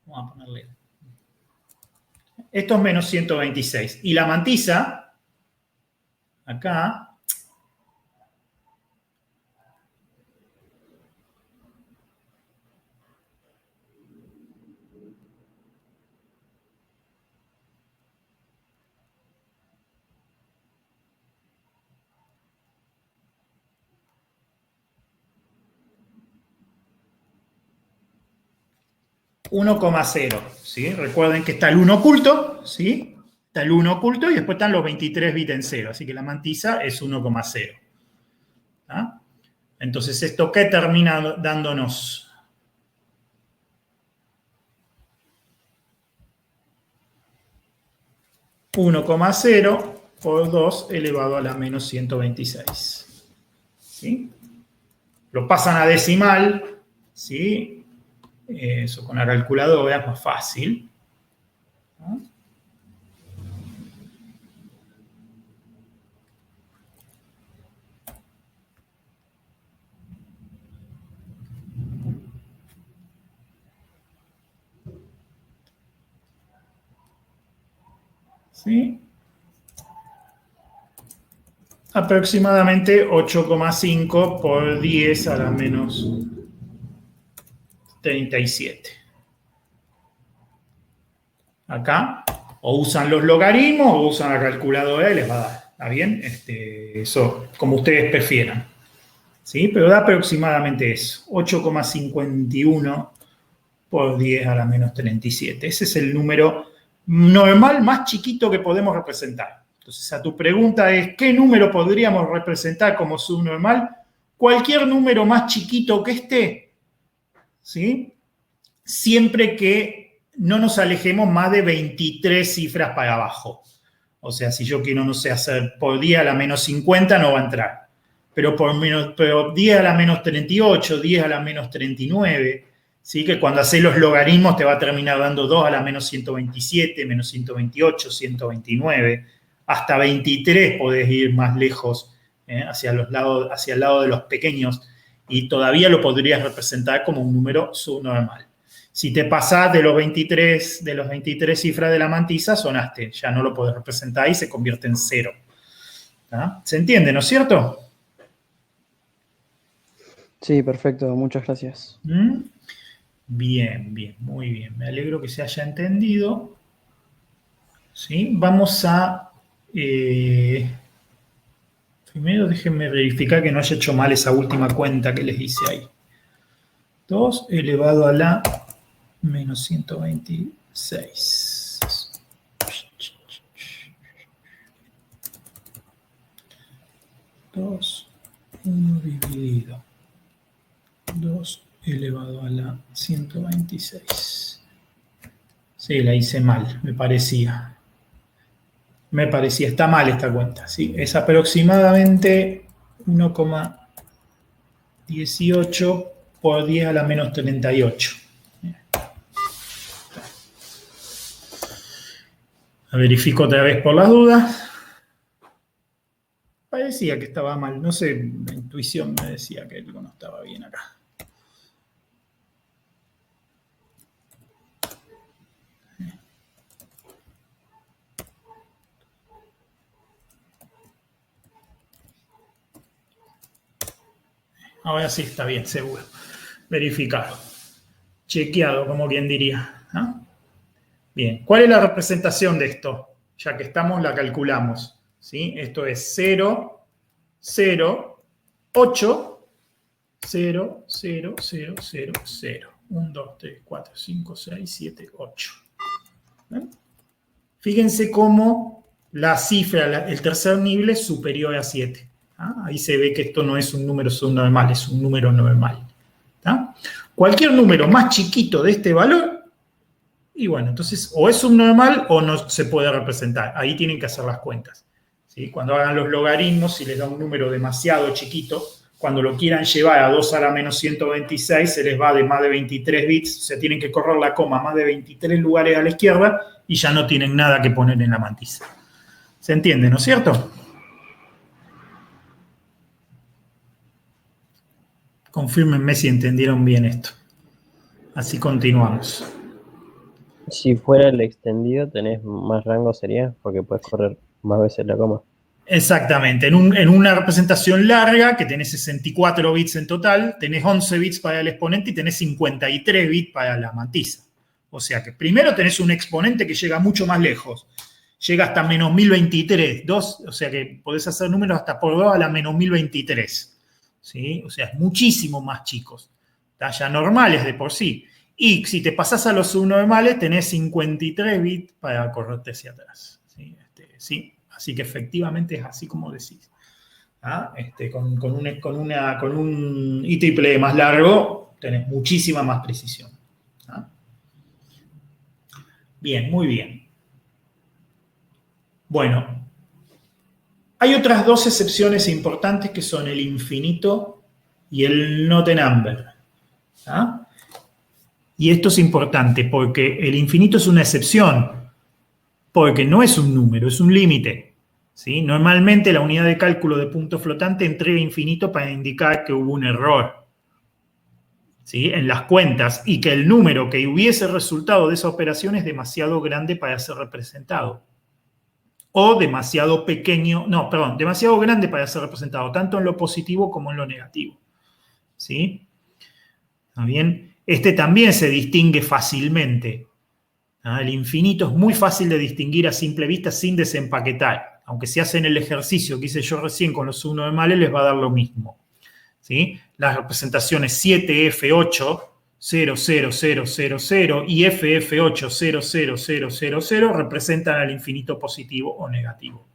vamos a ponerle, esto es menos 126. Y la mantisa, acá, (1,0). ¿Sí? Recuerden que está el 1 oculto, ¿sí? Está el 1 oculto y después están los 23 bits en 0. Así que la mantisa es 1,0. ¿Ah? Entonces, ¿esto qué termina dándonos? (1,0 por 2 elevado a la menos 126. ¿Sí? Lo pasan a decimal, ¿sí? Eso con la calculadora es más fácil. ¿No? ¿Sí? Aproximadamente 8,5 por 10 a la menos 37. Acá, o usan los logaritmos o usan la calculadora y les va a dar. ¿Está bien? Eso, como ustedes prefieran. ¿Sí? Pero da aproximadamente eso. 8,51 por 10 a la menos 37. Ese es el número normal más chiquito que podemos representar. Entonces, a tu pregunta es, ¿qué número podríamos representar como subnormal? Cualquier número más chiquito que este, ¿sí? Siempre que no nos alejemos más de 23 cifras para abajo. O sea, si yo quiero, no sé, hacer por 10 a la menos 50, no va a entrar. Pero 10 a la menos 38, 10 a la menos 39, ¿sí? Que cuando haces los logaritmos te va a terminar dando 2 a la menos 127, menos 128, 129. Hasta 23 podés ir más lejos, hacia el lado de los pequeños, y todavía lo podrías representar como un número subnormal. Si te pasás de los 23 cifras de la mantisa, sonaste, ya no lo podés representar y se convierte en 0. ¿Ah? ¿Se entiende, no es cierto? Sí, perfecto, muchas gracias. ¿Mm? Bien, bien, muy bien. Me alegro que se haya entendido. ¿Sí? Vamos a... primero déjenme verificar que no haya hecho mal esa última cuenta que les hice ahí. 2 elevado a la menos 126. 2, 1 dividido 2 elevado a la 126. Sí, la hice mal, me parecía. Está mal esta cuenta, ¿sí? Es aproximadamente 1,18 por 10 a la menos 38. La verifico otra vez por las dudas. Parecía que estaba mal, no sé, la intuición me decía que algo no estaba bien acá. Ahora sí está bien, seguro. Verificado. Chequeado, como quien diría. ¿No? Bien, ¿cuál es la representación de esto? Ya que estamos, la calculamos. ¿Sí? Esto es 0, 0, 8, 0, 0, 0, 0, 0. 1, 2, 3, 4, 5, 6, 7, 8. ¿Ven? Fíjense cómo la cifra, el tercer nivel es superior a 7. ¿Ah? Ahí se ve que esto no es un número subnormal, es un número normal. ¿Ah? Cualquier número más chiquito de este valor, y bueno, entonces o es subnormal o no se puede representar. Ahí tienen que hacer las cuentas. ¿Sí? Cuando hagan los logaritmos, si les da un número demasiado chiquito, cuando lo quieran llevar a 2 a la menos 126, se les va de más de 23 bits, se tienen que correr la coma más de 23 lugares a la izquierda y ya no tienen nada que poner en la mantisa. ¿Se entiende, no es cierto? Confírmenme si entendieron bien esto. Así continuamos. Si fuera el extendido, tenés más rango, sería, porque puedes correr más veces la coma. Exactamente. En una representación larga, que tenés 64 bits en total, tenés 11 bits para el exponente y tenés 53 bits para la mantisa. O sea que primero tenés un exponente que llega mucho más lejos. Llega hasta menos 1023. O sea que podés hacer números hasta por 2 a la menos 1023. ¿Sí? O sea, es muchísimo más chicos. Ya normales de por sí. Y si te pasás a los subnormales, tenés 53 bits para correrte hacia atrás. ¿Sí? Sí. Así que efectivamente es así como decís. ¿Ah? Con un IEEE más largo, tenés muchísima más precisión. ¿Ah? Bien, muy bien. Bueno, hay otras dos excepciones importantes que son el infinito y el not a number. ¿Ah? Y esto es importante porque el infinito es una excepción, porque no es un número, es un límite. ¿Sí? Normalmente la unidad de cálculo de punto flotante entrega infinito para indicar que hubo un error, ¿sí? En las cuentas y que el número que hubiese resultado de esa operación es demasiado grande para ser representado. O demasiado pequeño, no, perdón, demasiado grande para ser representado, tanto en lo positivo como en lo negativo. ¿Sí? ¿Está bien? Este también se distingue fácilmente. El infinito es muy fácil de distinguir a simple vista sin desempaquetar. Aunque si hacen el ejercicio que hice yo recién con los subnormales, les va a dar lo mismo. ¿Sí? Las representaciones 7F8, 00000 y FF8, 00000 representan al infinito positivo o negativo.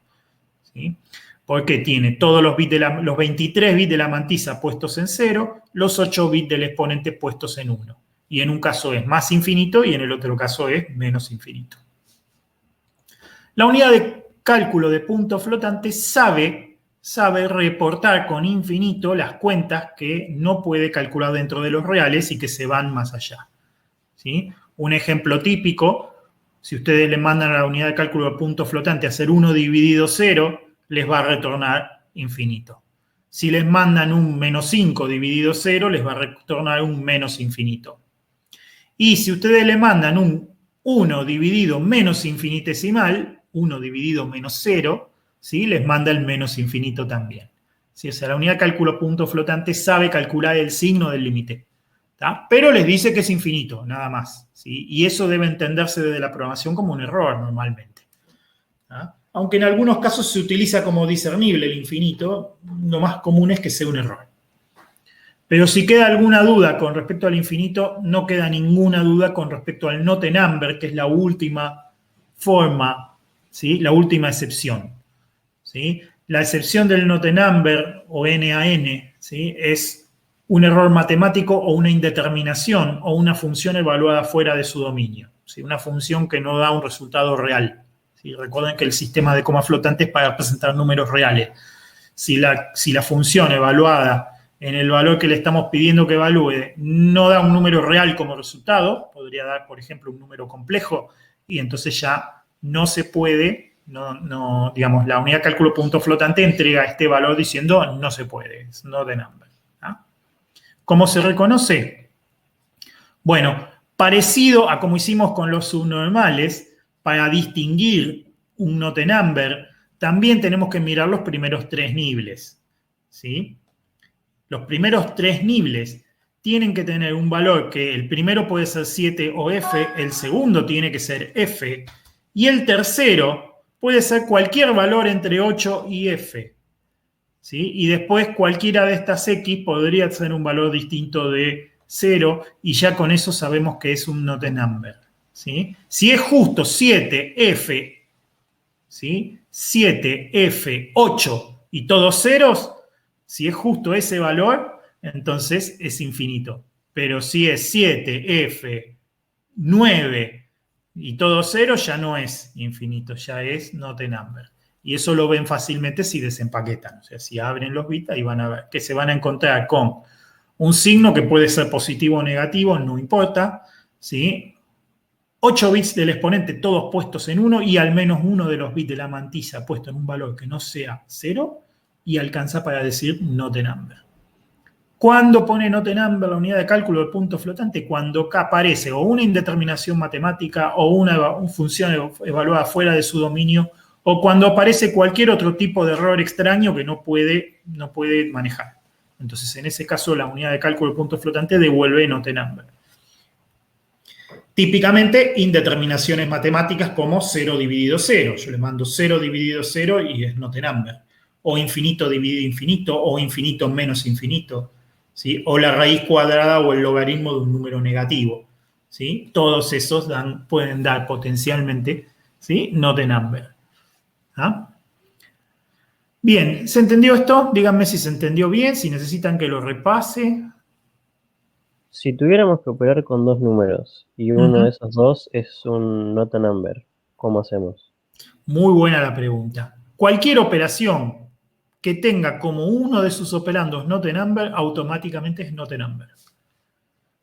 ¿Sí? Porque tiene todos los 23 bits de la mantisa puestos en 0, los 8 bits del exponente puestos en 1. Y en un caso es más infinito y en el otro caso es menos infinito. La unidad de cálculo de punto flotante sabe reportar con infinito las cuentas que no puede calcular dentro de los reales y que se van más allá. ¿Sí? Un ejemplo típico, si ustedes le mandan a la unidad de cálculo de punto flotante a hacer 1 dividido 0, les va a retornar infinito. Si les mandan un menos 5 dividido 0, les va a retornar un menos infinito. Y si ustedes le mandan un 1 dividido menos infinitesimal, 1 dividido menos 0, ¿sí? Les manda el menos infinito también. ¿sí? O sea, la unidad de cálculo punto flotante sabe calcular el signo del límite, ¿tá? Pero les dice que es infinito, nada más, ¿sí? Y eso debe entenderse desde la programación como un error normalmente, ¿tá? Aunque en algunos casos se utiliza como discernible el infinito, lo más común es que sea un error. Pero si queda alguna duda con respecto al infinito, no queda ninguna duda con respecto al not a number, que es la última forma, ¿sí? La última excepción, ¿sí? La excepción del not a number o NaN, ¿sí? Es un error matemático o una indeterminación o una función evaluada fuera de su dominio, ¿sí? Una función que no da un resultado real, ¿sí? Recuerden que el sistema de coma flotante es para representar números reales. Si la función evaluada en el valor que le estamos pidiendo que evalúe no da un número real como resultado, podría dar, por ejemplo, un número complejo, y entonces ya no se puede, digamos, la unidad de cálculo punto flotante entrega este valor diciendo no se puede, es not a number, ¿ah? ¿Cómo se reconoce? Bueno, parecido a como hicimos con los subnormales, para distinguir un not a number, también tenemos que mirar los primeros tres niveles, ¿sí? Los primeros tres niveles tienen que tener un valor que el primero puede ser 7 o f, el segundo tiene que ser f, y el tercero puede ser cualquier valor entre 8 y f, ¿sí? Y después cualquiera de estas x podría ser un valor distinto de 0, y ya con eso sabemos que es un not a number, ¿sí? Si es justo 7f, ¿sí? 7f, 8 y todos ceros, si es justo ese valor, entonces es infinito. Pero si es 7, f, 9 y todo 0, ya no es infinito, ya es not a number. Y eso lo ven fácilmente si desempaquetan. O sea, si abren los bits, ahí van a ver que se van a encontrar con un signo que puede ser positivo o negativo, no importa, ¿sí? 8 bits del exponente todos puestos en 1 y al menos uno de los bits de la mantilla puesto en un valor que no sea 0, y alcanza para decir not a number. ¿Cuándo pone not a number la unidad de cálculo del punto flotante? Cuando aparece o una indeterminación matemática o una función evaluada fuera de su dominio, o cuando aparece cualquier otro tipo de error extraño que no puede manejar. Entonces, en ese caso, la unidad de cálculo del punto flotante devuelve not a number. Típicamente, indeterminaciones matemáticas como 0 dividido 0. Yo le mando 0 dividido 0 y es not a number. O infinito dividido infinito, o infinito menos infinito, ¿sí? O la raíz cuadrada o el logaritmo de un número negativo, ¿sí? Todos esos pueden dar potencialmente, ¿sí? Not a number. ¿Ah? Bien, ¿se entendió esto? Díganme si se entendió bien, si necesitan que lo repase. Si tuviéramos que operar con dos números y uno de esos dos es un not a number, ¿cómo hacemos? Muy buena la pregunta. Cualquier operación que tenga como uno de sus operandos not a number, automáticamente es not a number.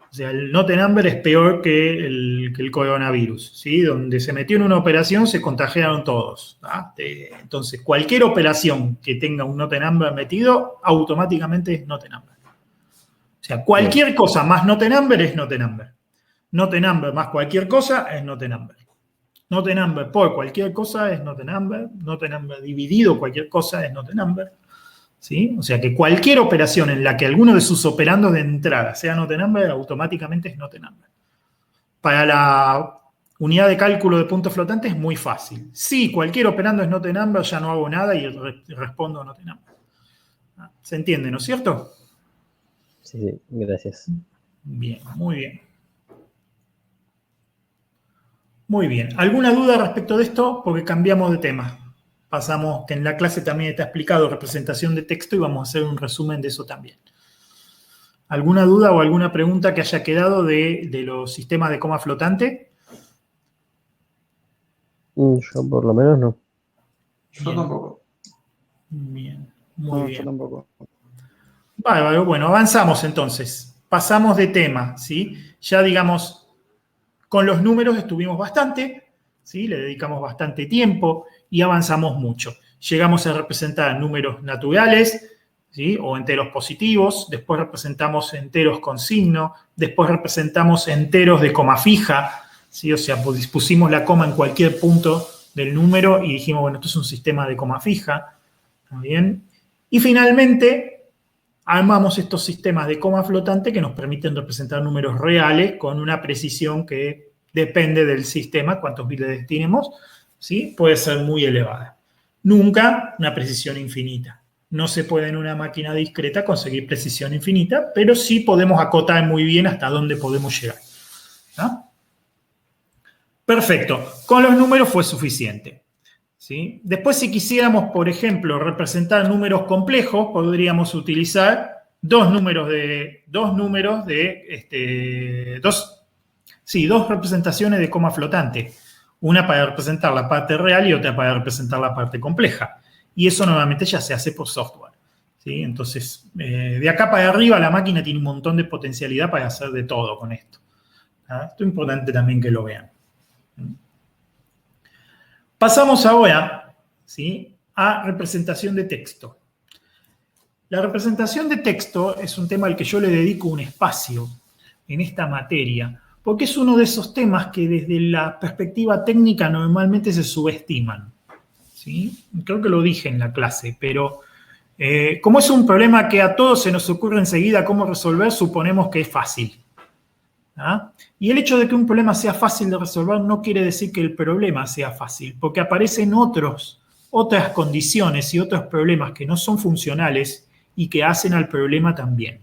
O sea, el not a number es peor que el coronavirus, ¿sí? Donde se metió en una operación se contagiaron todos, ¿tá? Entonces, cualquier operación que tenga un not a number metido, automáticamente es not a number. O sea, cualquier cosa más not a number es not a number. Not a number más cualquier cosa es not a number. Not a number por cualquier cosa es not a number. Not a number dividido cualquier cosa es not a number. ¿Sí? O sea que cualquier operación en la que alguno de sus operandos de entrada sea not a number, automáticamente es not a number. Para la unidad de cálculo de punto flotante es muy fácil. Si cualquier operando es not a number, ya no hago nada y respondo not a number. ¿Se entiende, no es cierto? Sí, gracias. Bien, muy bien. Muy bien. ¿Alguna duda respecto de esto? Porque cambiamos de tema. Pasamos, que en la clase también está explicado representación de texto y vamos a hacer un resumen de eso también. ¿Alguna duda o alguna pregunta que haya quedado de los sistemas de coma flotante? Yo por lo menos no. Yo tampoco. Bien, muy bien. Yo tampoco. Bárbaro, bueno, avanzamos entonces. Pasamos de tema, ¿sí? Ya digamos, con los números estuvimos bastante, ¿sí? Le dedicamos bastante tiempo y avanzamos mucho. Llegamos a representar números naturales, ¿sí? O enteros positivos, después representamos enteros con signo, después representamos enteros de coma fija, ¿sí? O sea, pusimos la coma en cualquier punto del número y dijimos, bueno, esto es un sistema de coma fija, ¿está bien? Y finalmente, armamos estos sistemas de coma flotante que nos permiten representar números reales con una precisión que depende del sistema, cuántos bits le destinemos, ¿sí? Puede ser muy elevada. Nunca una precisión infinita. No se puede en una máquina discreta conseguir precisión infinita, pero sí podemos acotar muy bien hasta dónde podemos llegar. ¿No? Perfecto. Con los números fue suficiente. ¿Sí? Después, si quisiéramos, por ejemplo, representar números complejos, podríamos utilizar dos representaciones de coma flotante. Una para representar la parte real y otra para representar la parte compleja. Y eso normalmente ya se hace por software. ¿Sí? Entonces, de acá para arriba la máquina tiene un montón de potencialidad para hacer de todo con esto. ¿Ah? Esto es importante también que lo vean. Pasamos ahora, ¿sí?, a representación de texto. La representación de texto es un tema al que yo le dedico un espacio en esta materia, porque es uno de esos temas que desde la perspectiva técnica normalmente se subestiman. ¿Sí? Creo que lo dije en la clase, pero como es un problema que a todos se nos ocurre enseguida cómo resolver, suponemos que es fácil. ¿Ah? Y el hecho de que un problema sea fácil de resolver no quiere decir que el problema sea fácil, porque aparecen otras condiciones y otros problemas que no son funcionales y que hacen al problema también.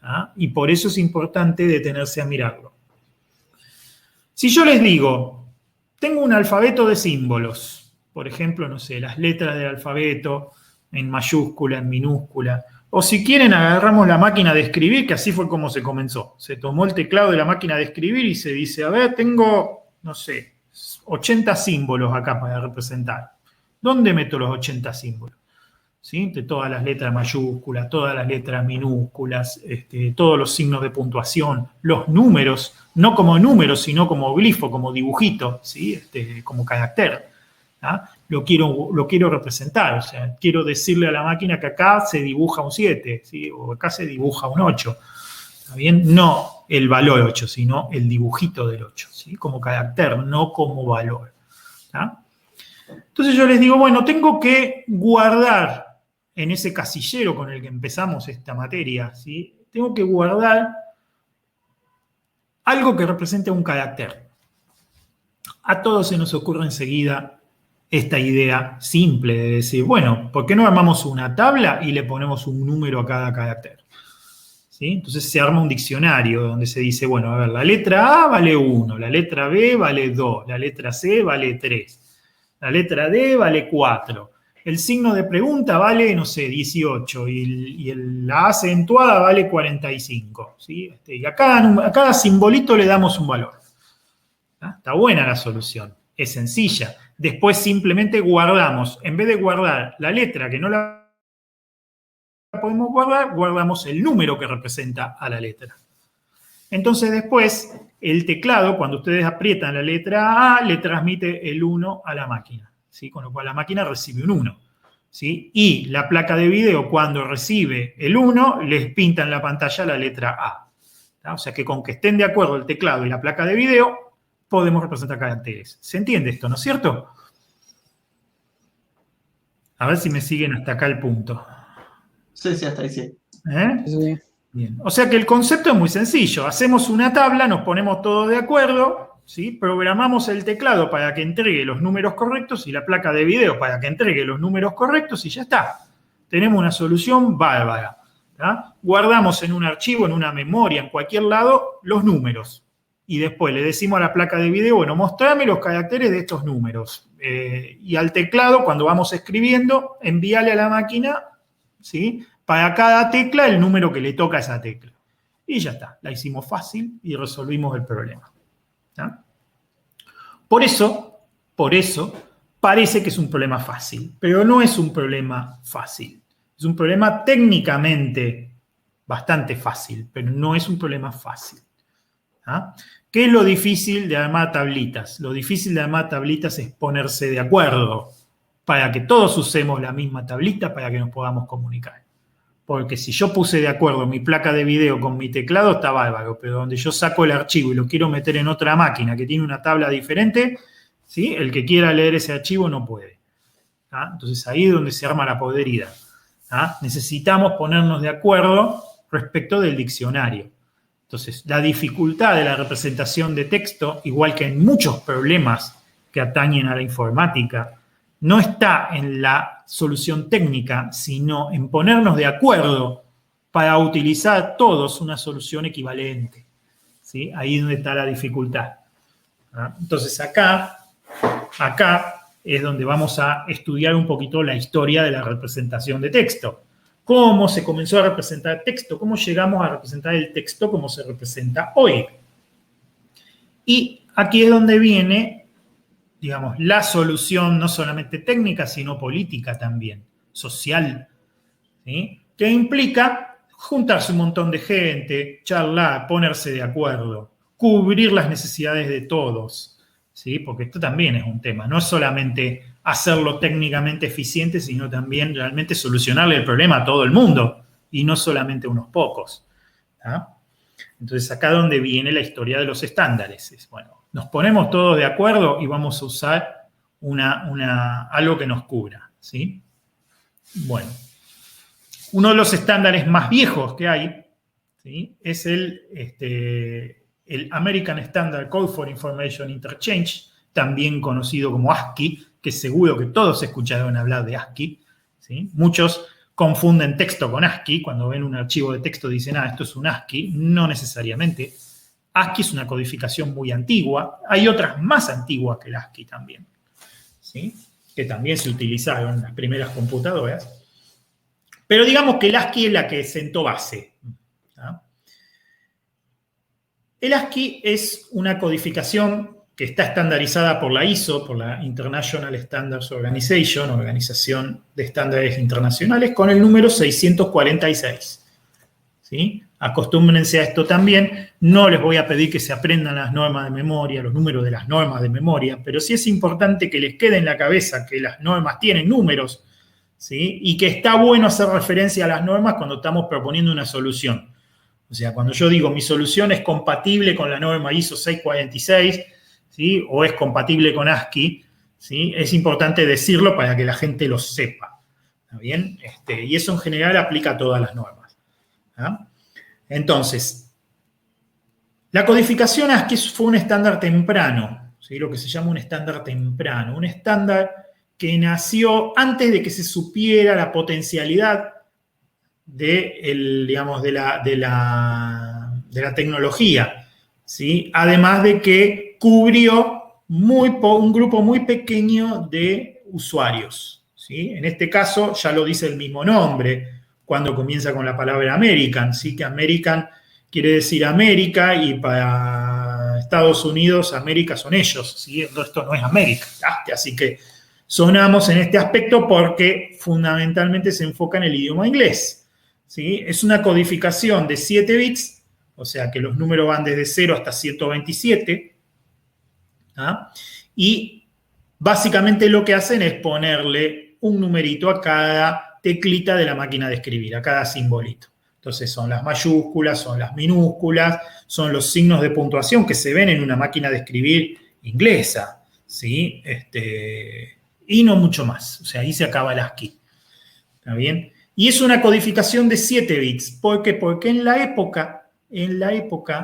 ¿Ah? Y por eso es importante detenerse a mirarlo. Si yo les digo, tengo un alfabeto de símbolos, por ejemplo, no sé, las letras del alfabeto en mayúscula, en minúscula, o si quieren agarramos la máquina de escribir, que así fue como se comenzó. Se tomó el teclado de la máquina de escribir y se dice, a ver, tengo, no sé, 80 símbolos acá para representar. ¿Dónde meto los 80 símbolos? ¿Sí? De todas las letras mayúsculas, todas las letras minúsculas, todos los signos de puntuación, los números, no como números, sino como glifo, como dibujito, ¿sí? Como carácter. ¿Ah? Lo quiero representar, o sea, quiero decirle a la máquina que acá se dibuja un 7, ¿sí? O acá se dibuja un 8. ¿Está bien? No el valor 8, sino el dibujito del 8, ¿sí? Como carácter, no como valor. ¿Tá? Entonces yo les digo, bueno, tengo que guardar en ese casillero con el que empezamos esta materia, ¿sí? Tengo que guardar algo que represente un carácter. A todos se nos ocurre enseguida esta idea simple de decir, bueno, ¿por qué no armamos una tabla y le ponemos un número a cada carácter? ¿Sí? Entonces se arma un diccionario donde se dice, bueno, a ver, la letra A vale 1, la letra B vale 2, la letra C vale 3, la letra D vale 4, el signo de pregunta vale, no sé, 18 y la A acentuada vale 45. ¿Sí? Y a cada simbolito le damos un valor. ¿Ah? Está buena la solución, es sencilla. Después simplemente guardamos, en vez de guardar la letra que no la podemos guardar, guardamos el número que representa a la letra. Entonces después, el teclado, cuando ustedes aprietan la letra A, le transmite el 1 a la máquina, ¿sí? Con lo cual la máquina recibe un 1. ¿Sí? Y la placa de video, cuando recibe el 1, les pinta en la pantalla la letra A. ¿Tá? O sea que con que estén de acuerdo el teclado y la placa de video, podemos representar caracteres. ¿Se entiende esto, no es cierto? A ver si me siguen hasta acá el punto. Sí, hasta ahí sí. Sí. Bien. O sea que el concepto es muy sencillo. Hacemos una tabla, nos ponemos todos de acuerdo, ¿sí? Programamos el teclado para que entregue los números correctos y la placa de video para que entregue los números correctos y ya está. Tenemos una solución bárbara. ¿Tá? Guardamos en un archivo, en una memoria, en cualquier lado, los números. Y después le decimos a la placa de video, bueno, mostrame los caracteres de estos números. Y al teclado, cuando vamos escribiendo, envíale a la máquina, ¿sí?, para cada tecla el número que le toca a esa tecla. Y ya está, la hicimos fácil y resolvimos el problema. ¿Tá? Por eso, parece que es un problema fácil, pero no es un problema fácil. Es un problema técnicamente bastante fácil, pero no es un problema fácil. ¿Ah? ¿Qué es lo difícil de armar tablitas? Lo difícil de armar tablitas es ponerse de acuerdo para que todos usemos la misma tablita para que nos podamos comunicar. Porque si yo puse de acuerdo mi placa de video con mi teclado, está bárbaro, pero donde yo saco el archivo y lo quiero meter en otra máquina que tiene una tabla diferente, ¿sí?, el que quiera leer ese archivo no puede. ¿Ah? Entonces ahí es donde se arma la podrida. ¿Ah? Necesitamos ponernos de acuerdo respecto del diccionario. Entonces, la dificultad de la representación de texto, igual que en muchos problemas que atañen a la informática, no está en la solución técnica, sino en ponernos de acuerdo para utilizar todos una solución equivalente. ¿Sí? Ahí es donde está la dificultad. ¿Ah? Entonces, acá es donde vamos a estudiar un poquito la historia de la representación de texto. ¿Cómo se comenzó a representar texto? ¿Cómo llegamos a representar el texto como se representa hoy? Y aquí es donde viene, digamos, la solución no solamente técnica, sino política también, social, ¿sí? Que implica juntarse un montón de gente, charlar, ponerse de acuerdo, cubrir las necesidades de todos, ¿sí? Porque esto también es un tema, no es solamente hacerlo técnicamente eficiente, sino también realmente solucionarle el problema a todo el mundo y no solamente a unos pocos. ¿Ah? Entonces, acá es donde viene la historia de los estándares. Es, bueno, nos ponemos todos de acuerdo y vamos a usar algo que nos cubra, ¿sí? Bueno, uno de los estándares más viejos que hay, ¿sí? Es el American Standard Code for Information Interchange, también conocido como ASCII, que seguro que todos escucharon hablar de ASCII, ¿sí? Muchos confunden texto con ASCII, cuando ven un archivo de texto dicen, esto es un ASCII, no necesariamente. ASCII es una codificación muy antigua, hay otras más antiguas que el ASCII también, ¿sí? Que también se utilizaron en las primeras computadoras, pero digamos que el ASCII es la que sentó base. ¿Ah? El ASCII es una codificación que está estandarizada por la ISO, por la International Standards Organization, Organización de Estándares Internacionales, con el número 646. ¿Sí? Acostúmbrense a esto también. No les voy a pedir que se aprendan las normas de memoria, los números de las normas de memoria, pero sí es importante que les quede en la cabeza que las normas tienen números, ¿sí? Y que está bueno hacer referencia a las normas cuando estamos proponiendo una solución. O sea, cuando yo digo mi solución es compatible con la norma ISO 646, ¿sí? O es compatible con ASCII, ¿sí? Es importante decirlo para que la gente lo sepa. ¿Está bien? Y eso en general aplica a todas las normas. ¿Ah? Entonces, la codificación ASCII fue un estándar temprano, ¿sí? Lo que se llama un estándar temprano, un estándar que nació antes de que se supiera la potencialidad de la tecnología, ¿sí? Además de que cubrió un grupo muy pequeño de usuarios, ¿sí? En este caso ya lo dice el mismo nombre cuando comienza con la palabra American, ¿sí? Que American quiere decir América y para Estados Unidos América son ellos, ¿sí? Esto no es América, así que sonamos en este aspecto porque fundamentalmente se enfoca en el idioma inglés, ¿sí? Es una codificación de 7 bits, o sea que los números van desde 0 hasta 127, ¿ah? Y básicamente lo que hacen es ponerle un numerito a cada teclita de la máquina de escribir, a cada simbolito. Entonces son las mayúsculas, son las minúsculas, son los signos de puntuación que se ven en una máquina de escribir inglesa, ¿sí? Y no mucho más. O sea, ahí se acaba el ASCII. ¿Está bien? Y es una codificación de 7 bits. ¿Por qué? Porque en la época,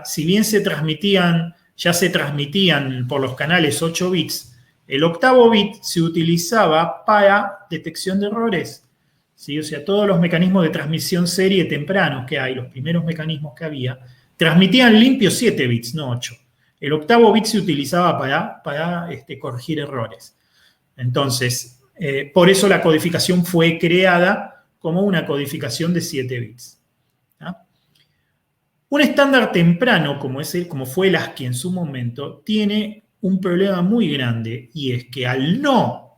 si bien ya se transmitían por los canales 8 bits, el octavo bit se utilizaba para detección de errores. ¿Sí? O sea, todos los mecanismos de transmisión serie tempranos que hay, los primeros mecanismos que había, transmitían limpios 7 bits, no 8. El octavo bit se utilizaba para corregir errores. Entonces, por eso la codificación fue creada como una codificación de 7 bits. ¿Ah? Un estándar temprano, como fue el ASCII en su momento, tiene un problema muy grande, y es que al no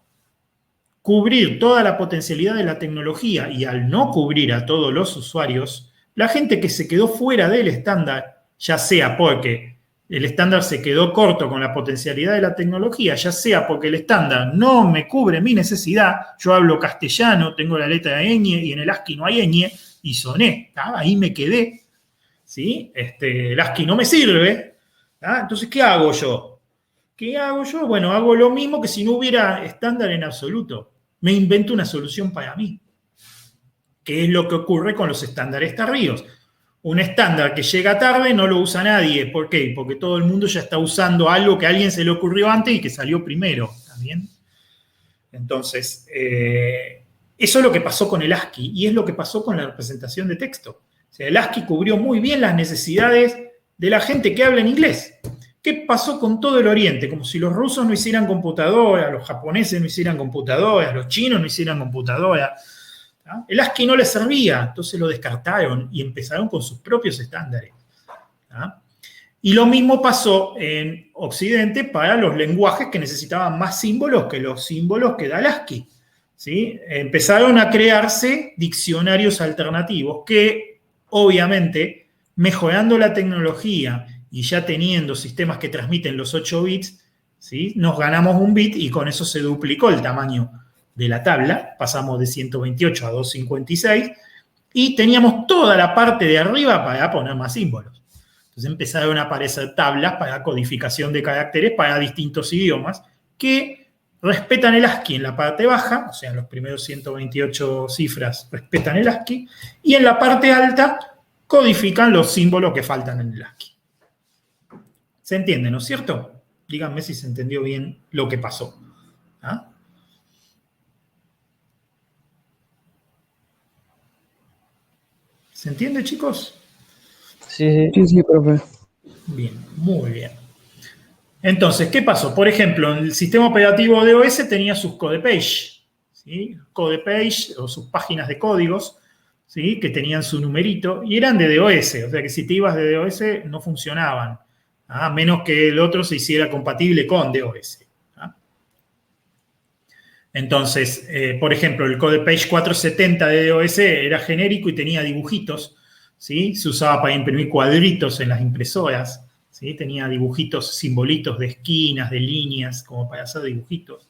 cubrir toda la potencialidad de la tecnología y al no cubrir a todos los usuarios, la gente que se quedó fuera del estándar, ya sea porque el estándar se quedó corto con la potencialidad de la tecnología, ya sea porque el estándar no me cubre mi necesidad, yo hablo castellano, tengo la letra ñ y en el ASCII no hay ñ, y soné, ¿tá? Ahí me quedé, ¿sí? El ASCII no me sirve, ¿tá? Entonces, ¿qué hago yo? ¿Qué hago yo? Bueno, hago lo mismo que si no hubiera estándar en absoluto. Me invento una solución para mí. que es lo que ocurre con los estándares tardíos. Un estándar que llega tarde no lo usa nadie. ¿Por qué? Porque todo el mundo ya está usando algo que a alguien se le ocurrió antes y que salió primero. ¿Está bien? Entonces, eso es lo que pasó con el ASCII y es lo que pasó con la representación de texto. O sea, el ASCII cubrió muy bien las necesidades de la gente que habla en inglés. ¿Qué pasó con todo el Oriente? Como si los rusos no hicieran computadoras, los japoneses no hicieran computadoras, los chinos no hicieran computadoras. ¿Ah? El ASCII no les servía, entonces lo descartaron y empezaron con sus propios estándares. ¿Ah? Y lo mismo pasó en Occidente para los lenguajes que necesitaban más símbolos que los símbolos que da el ASCII. ¿Sí? Empezaron a crearse diccionarios alternativos que, obviamente, mejorando la tecnología y ya teniendo sistemas que transmiten los 8 bits, ¿sí? Nos ganamos un bit y con eso se duplicó el tamaño de la tabla, pasamos de 128 a 256 y teníamos toda la parte de arriba para poner más símbolos. Entonces empezaron a aparecer tablas para codificación de caracteres para distintos idiomas que respetan el ASCII en la parte baja, o sea, los primeros 128 cifras respetan el ASCII, y en la parte alta codifican los símbolos que faltan en el ASCII. ¿Se entiende, no es cierto? Díganme si se entendió bien lo que pasó. ¿Ah? ¿Se entiende, chicos? Sí, profe. Bien, muy bien. Entonces, ¿qué pasó? Por ejemplo, el sistema operativo de OS tenía sus codepage, ¿sí? Codepage o sus páginas de códigos, ¿sí? Que tenían su numerito y eran de DOS, o sea que si te ibas de DOS no funcionaban, a menos que el otro se hiciera compatible con DOS. ¿Ah? Entonces, por ejemplo, el codepage 470 de DOS era genérico y tenía dibujitos, ¿sí? Se usaba para imprimir cuadritos en las impresoras, ¿sí? Tenía dibujitos, simbolitos de esquinas, de líneas, como para hacer dibujitos.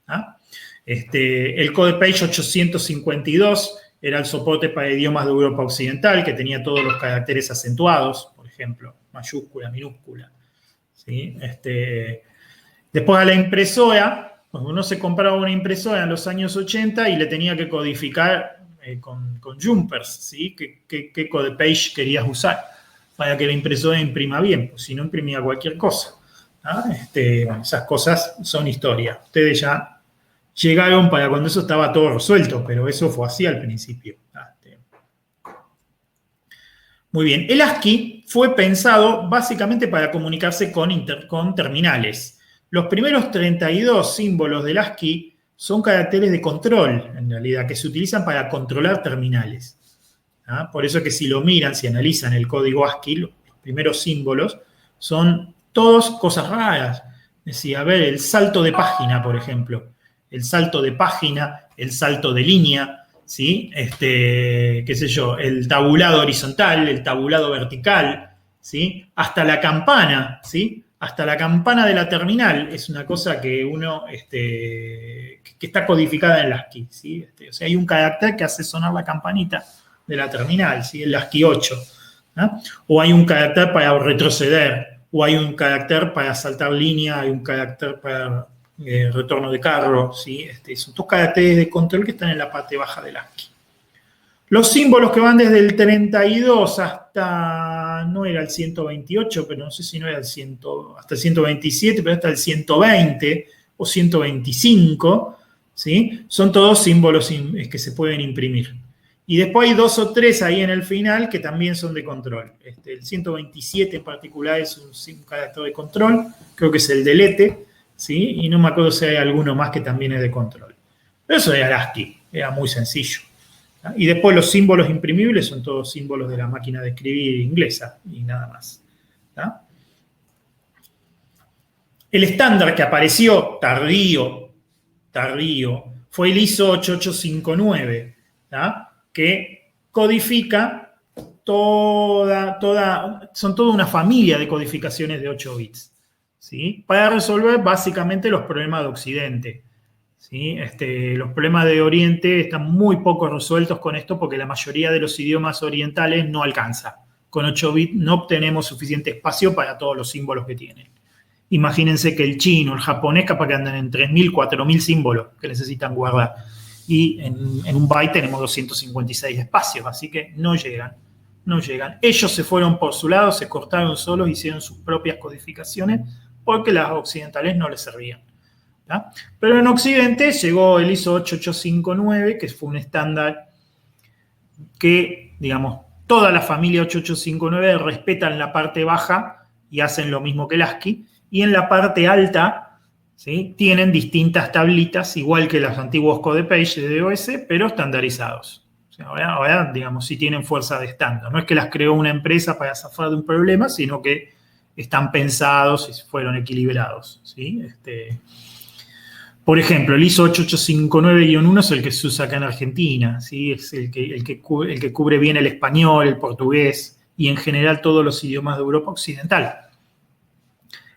¿Ah? El codepage 852 era el soporte para idiomas de Europa Occidental, que tenía todos los caracteres acentuados, por ejemplo, mayúscula, minúscula. ¿Sí? Después a la impresora, cuando uno se compraba una impresora en los años 80 y le tenía que codificar con jumpers, ¿sí? ¿Qué codepage querías usar para que la impresora imprima bien? Pues si no, imprimía cualquier cosa. ¿Ah? Bueno, esas cosas son historia. Ustedes ya llegaron para cuando eso estaba todo resuelto, pero eso fue así al principio. Muy bien. El ASCII fue pensado básicamente para comunicarse con terminales. Los primeros 32 símbolos del ASCII son caracteres de control, en realidad, que se utilizan para controlar terminales. ¿Ah? Por eso que si lo miran, si analizan el código ASCII, los primeros símbolos son todos cosas raras. Es decir, a ver, el salto de página, por ejemplo. El salto de página, el salto de línea, ¿sí? Qué sé yo, el tabulado horizontal, el tabulado vertical, ¿sí? Hasta la campana, ¿sí? Hasta la campana de la terminal es una cosa que uno, que está codificada en el ASCII, ¿sí? O sea, hay un carácter que hace sonar la campanita de la terminal, ¿sí? El ASCII 8, ¿no? O hay un carácter para retroceder, o hay un carácter para saltar línea, hay un carácter para retorno de carro, ¿sí? Son dos caracteres de control que están en la parte baja del ASCII. Los símbolos que van desde el 32 hasta, no era el 128, pero no sé si no era hasta el 127, pero hasta el 120 o 125, ¿sí? Son todos símbolos que se pueden imprimir. Y después hay 2 o 3 ahí en el final que también son de control. El 127 en particular es un carácter de control, creo que es el delete, ¿sí? Y no me acuerdo si hay alguno más que también es de control. Pero eso era el ASCII, era muy sencillo. ¿Ah? Y después los símbolos imprimibles son todos símbolos de la máquina de escribir inglesa y nada más. ¿Ah? El estándar que apareció tardío, fue el ISO 8859, ¿ah? Que codifica son toda una familia de codificaciones de 8 bits, ¿sí? Para resolver básicamente los problemas de Occidente. ¿Sí? Los problemas de Oriente están muy poco resueltos con esto porque la mayoría de los idiomas orientales no alcanza. Con 8 bits no obtenemos suficiente espacio para todos los símbolos que tienen. Imagínense que el chino, el japonés, capaz que andan en 3.000, 4.000 símbolos que necesitan guardar. y en un byte tenemos 256 espacios, así que no llegan. Ellos se fueron por su lado, se cortaron solos, hicieron sus propias codificaciones porque las occidentales no les servían. ¿tá? Pero en Occidente llegó el ISO 8859, que fue un estándar que, digamos, toda la familia 8859 respetan la parte baja y hacen lo mismo que el ASCII, y en la parte alta, ¿sí? Tienen distintas tablitas, igual que los antiguos codepage de DOS, pero estandarizados. O sea, ahora, digamos, sí tienen fuerza de estándar. No es que las creó una empresa para zafar de un problema, sino que están pensados y fueron equilibrados. ¿sí? Por ejemplo, el ISO 8859-1 es el que se usa acá en Argentina. ¿sí? Es el que cubre bien el español, el portugués y en general todos los idiomas de Europa Occidental.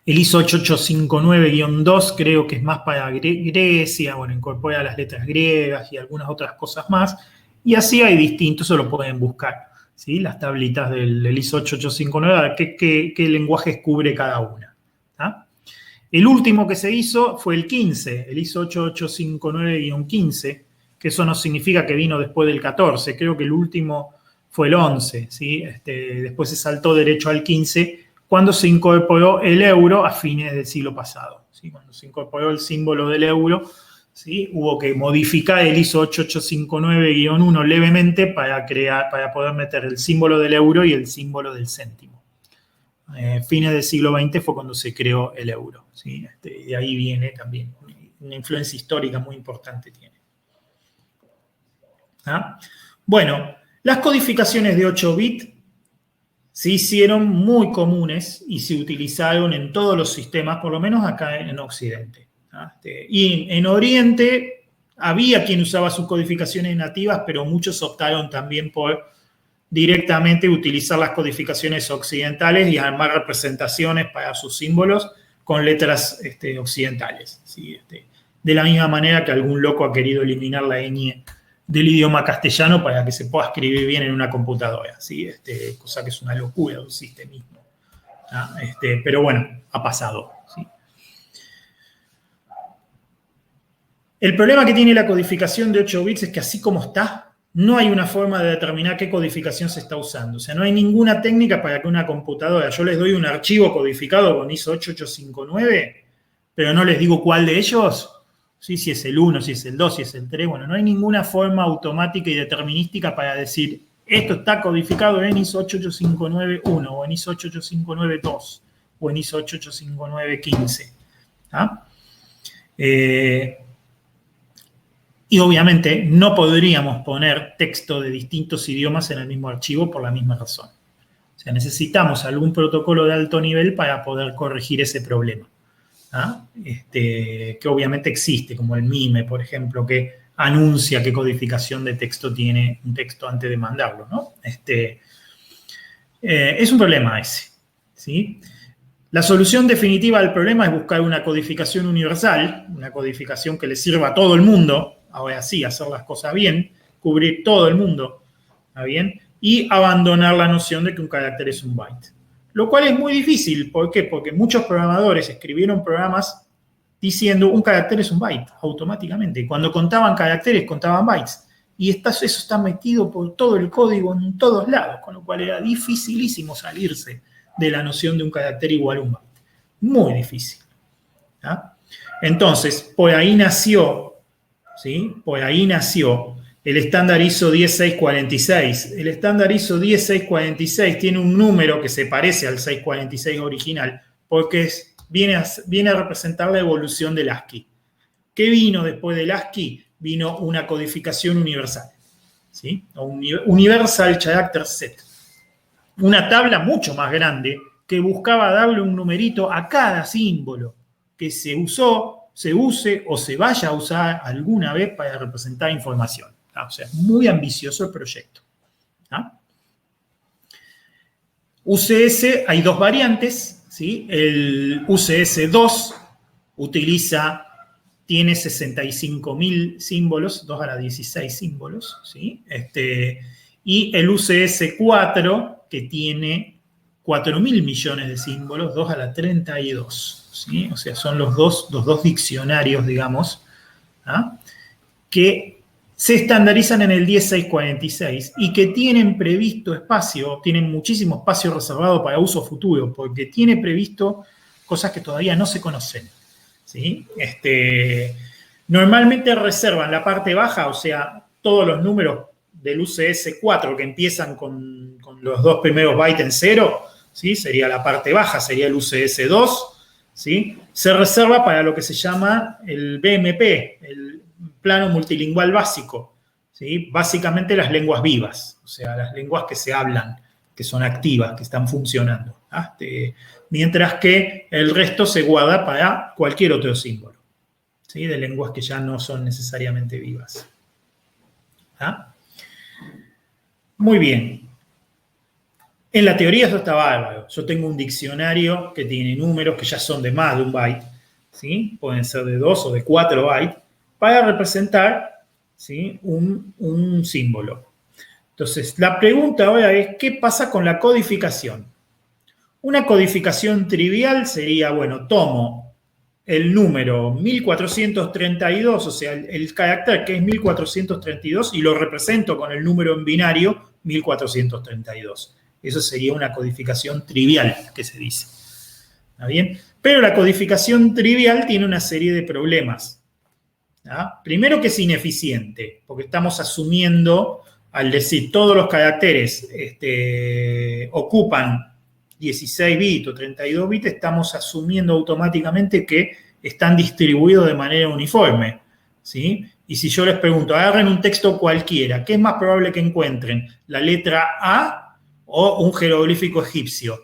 El ISO 8859-2 creo que es más para Grecia, bueno, incorpora las letras griegas y algunas otras cosas más. Y así hay distintos, eso lo pueden buscar, ¿sí? Las tablitas del ISO 8859, qué lenguajes cubre cada una. ¿tá? El último que se hizo fue el 15, el ISO 8859-15, que eso no significa que vino después del 14, creo que el último fue el 11, ¿sí? Después se saltó derecho al 15, cuando se incorporó el euro a fines del siglo pasado. ¿sí? Cuando se incorporó el símbolo del euro, ¿sí? Hubo que modificar el ISO 8859-1 levemente para poder meter el símbolo del euro y el símbolo del céntimo. Fines del siglo XX fue cuando se creó el euro. ¿sí? De ahí viene también una influencia histórica muy importante tiene. ¿Ah? Bueno, las codificaciones de 8 bits se hicieron muy comunes y se utilizaron en todos los sistemas, por lo menos acá en Occidente. Y en Oriente había quien usaba sus codificaciones nativas, pero muchos optaron también por directamente utilizar las codificaciones occidentales y armar representaciones para sus símbolos con letras occidentales. ¿sí? De la misma manera que algún loco ha querido eliminar la ñ del idioma castellano para que se pueda escribir bien en una computadora, ¿sí? Cosa que es una locura de un sistemismo. Pero bueno, ha pasado. ¿sí? El problema que tiene la codificación de 8 bits es que así como está, no hay una forma de determinar qué codificación se está usando. O sea, no hay ninguna técnica para que una computadora, yo les doy un archivo codificado con ISO 8859, pero no les digo cuál de ellos. ¿Sí? Si es el 1, si es el 2, si es el 3, bueno, no hay ninguna forma automática y determinística para decir esto está codificado en ISO 8859-1 o en ISO 8859-2 o en ISO 8859-15. ¿ah? Y obviamente no podríamos poner texto de distintos idiomas en el mismo archivo por la misma razón. O sea, necesitamos algún protocolo de alto nivel para poder corregir ese problema. ¿Ah? Que obviamente existe, como el MIME, por ejemplo, que anuncia qué codificación de texto tiene un texto antes de mandarlo, ¿no? Es un problema ese, ¿sí? La solución definitiva al problema es buscar una codificación universal, una codificación que le sirva a todo el mundo, ahora sí, hacer las cosas bien, cubrir todo el mundo, ¿está bien? Y abandonar la noción de que un carácter es un byte. Lo cual es muy difícil. ¿Por qué? Porque muchos programadores escribieron programas diciendo un carácter es un byte automáticamente. Y cuando contaban caracteres, contaban bytes. Y eso está metido por todo el código en todos lados, con lo cual era dificilísimo salirse de la noción de un carácter igual a un byte. Muy difícil. ¿Ah? Entonces, por ahí nació, ¿sí? Por ahí nació el estándar ISO 10646. El estándar ISO 10646 tiene un número que se parece al 646 original porque viene a representar la evolución del ASCII. ¿Qué vino después del ASCII? Vino una codificación universal. ¿sí? Universal Character Set. Una tabla mucho más grande que buscaba darle un numerito a cada símbolo que se usó, se use o se vaya a usar alguna vez para representar información. O sea, muy ambicioso el proyecto. ¿Ah? UCS, hay dos variantes. ¿sí? El UCS 2 tiene 65.000 símbolos, 2 a la 16 símbolos. ¿sí? Y el UCS 4, que tiene 4.000 millones de símbolos, 2 a la 32. ¿sí? O sea, son los dos diccionarios, digamos, ¿ah? que se estandarizan en el 10646 y que tienen previsto espacio, tienen muchísimo espacio reservado para uso futuro, porque tiene previsto cosas que todavía no se conocen, ¿sí? Normalmente reservan la parte baja, o sea, todos los números del UCS4 que empiezan con los dos primeros bytes en 0, ¿sí? Sería la parte baja, sería el UCS2, ¿sí? Se reserva para lo que se llama el BMP, el plano multilingüal básico, ¿sí? Básicamente las lenguas vivas, o sea, las lenguas que se hablan, que son activas, que están funcionando, ¿ah? Mientras que el resto se guarda para cualquier otro símbolo, ¿sí? De lenguas que ya no son necesariamente vivas. ¿Ah? Muy bien. En la teoría eso está bárbaro. Yo tengo un diccionario que tiene números que ya son de más de un byte, ¿sí? Pueden ser de 2 o de 4 bytes, para representar, ¿sí? un símbolo. Entonces, la pregunta ahora es, ¿qué pasa con la codificación? Una codificación trivial sería, bueno, tomo el número 1432, o sea, el carácter que es 1432, y lo represento con el número en binario 1432. Eso sería una codificación trivial, que se dice. ¿Está bien? Pero la codificación trivial tiene una serie de problemas. ¿Ah? Primero que es ineficiente, porque estamos asumiendo, al decir todos los caracteres ocupan 16 bits o 32 bits, estamos asumiendo automáticamente que están distribuidos de manera uniforme, ¿sí? Y si yo les pregunto, agarren un texto cualquiera, ¿qué es más probable que encuentren? ¿La letra A o un jeroglífico egipcio?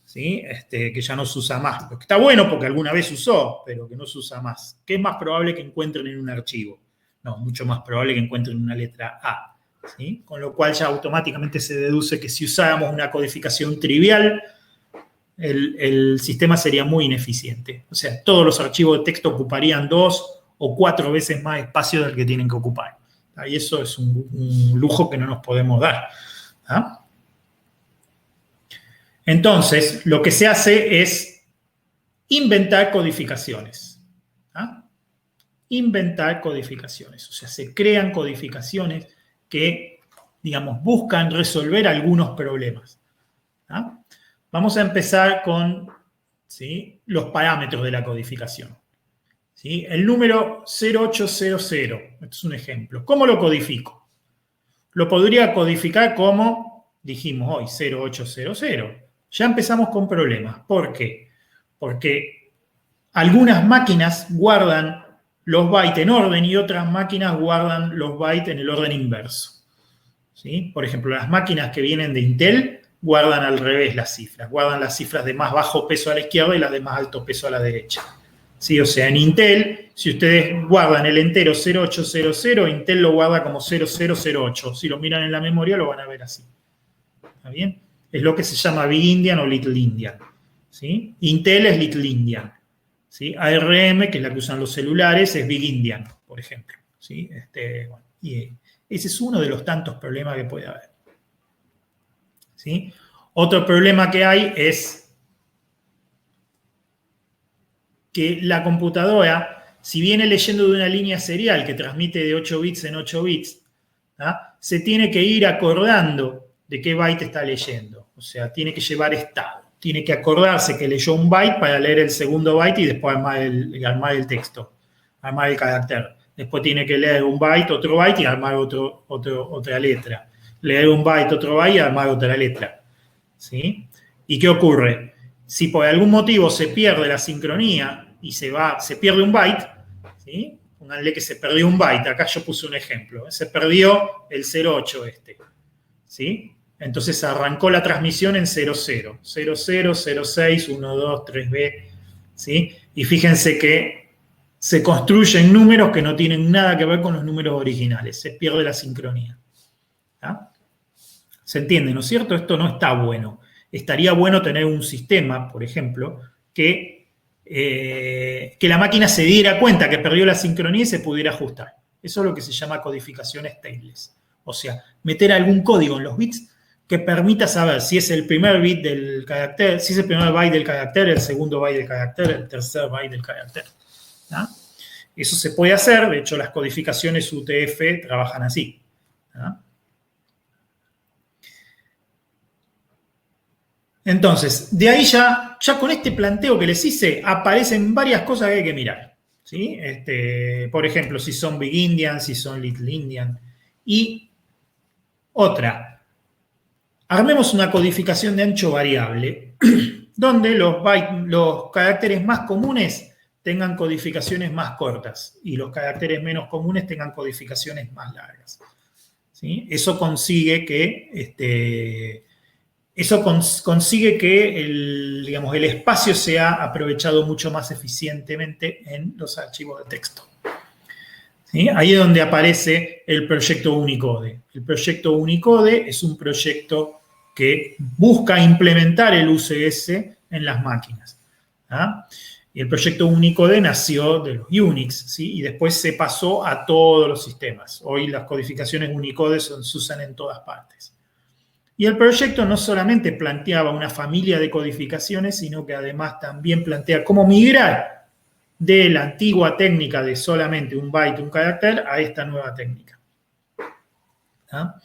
¿Sí? Que ya no se usa más. Lo que está bueno porque alguna vez usó, pero que no se usa más. ¿Qué es más probable que encuentren en un archivo? No, mucho más probable que encuentren una letra A. ¿Sí? Con lo cual ya automáticamente se deduce que si usáramos una codificación trivial, el sistema sería muy ineficiente. O sea, todos los archivos de texto ocuparían 2 o 4 veces más espacio del que tienen que ocupar. Y eso es un lujo que no nos podemos dar. ¿Ah? Entonces, lo que se hace es inventar codificaciones. ¿Ah? Inventar codificaciones. O sea, se crean codificaciones que, digamos, buscan resolver algunos problemas. ¿Ah? Vamos a empezar con, ¿sí?, los parámetros de la codificación. ¿Sí? El número 0800, esto es un ejemplo. ¿Cómo lo codifico? Lo podría codificar como, dijimos hoy, 0800. Ya empezamos con problemas. ¿Por qué? Porque algunas máquinas guardan los bytes en orden y otras máquinas guardan los bytes en el orden inverso. ¿Sí? Por ejemplo, las máquinas que vienen de Intel guardan al revés las cifras. Guardan las cifras de más bajo peso a la izquierda y las de más alto peso a la derecha. ¿Sí? O sea, en Intel, si ustedes guardan el entero 0800, Intel lo guarda como 0008. Si lo miran en la memoria lo van a ver así. ¿Está bien? Es lo que se llama Big Endian o Little Endian. ¿Sí? Intel es Little Endian. ¿Sí? ARM, que es la que usan los celulares, es Big Endian, por ejemplo. ¿Sí? Bueno, y ese es uno de los tantos problemas que puede haber. ¿Sí? Otro problema que hay es que la computadora, si viene leyendo de una línea serial que transmite de 8 bits en 8 bits, ¿tá?, se tiene que ir acordando de qué byte está leyendo. O sea, tiene que llevar estado. Tiene que acordarse que leyó un byte para leer el segundo byte y después armar el texto, armar el carácter. Después tiene que leer un byte, otro byte y armar otra letra. Leer un byte, otro byte y armar otra letra. ¿Sí? ¿Y qué ocurre? Si por algún motivo se pierde la sincronía y se pierde un byte, ¿sí? Pónganle que se perdió un byte. Acá yo puse un ejemplo. Se perdió el 08 ¿sí? Entonces arrancó la transmisión en 00. 00, 06, 1, 2, 3B. ¿Sí? Y fíjense que se construyen números que no tienen nada que ver con los números originales. Se pierde la sincronía. ¿Ah? ¿Se entiende, no es cierto? Esto no está bueno. Estaría bueno tener un sistema, por ejemplo, que la máquina se diera cuenta que perdió la sincronía y se pudiera ajustar. Eso es lo que se llama codificación stateless. O sea, meter algún código en los bits que permita saber si es el primer bit del carácter, si es el primer byte del carácter, el segundo byte del carácter, el tercer byte del carácter. ¿Ah? Eso se puede hacer, de hecho las codificaciones UTF trabajan así. ¿Ah? Entonces, de ahí ya con este planteo que les hice, aparecen varias cosas que hay que mirar. ¿Sí? Por ejemplo, si son Big Indian, si son Little Indian. Y otra, armemos una codificación de ancho variable, donde los caracteres más comunes tengan codificaciones más cortas y los caracteres menos comunes tengan codificaciones más largas. ¿Sí? Eso consigue que el espacio sea aprovechado mucho más eficientemente en los archivos de texto. ¿Sí? Ahí es donde aparece el proyecto Unicode. El proyecto Unicode es un proyecto que busca implementar el UCS en las máquinas. ¿Ah? Y el proyecto Unicode nació de los Unix, ¿sí? Y después se pasó a todos los sistemas. Hoy las codificaciones Unicode se usan en todas partes. Y el proyecto no solamente planteaba una familia de codificaciones, sino que además también plantea cómo migrar de la antigua técnica de solamente un byte, un carácter, a esta nueva técnica. ¿Ah?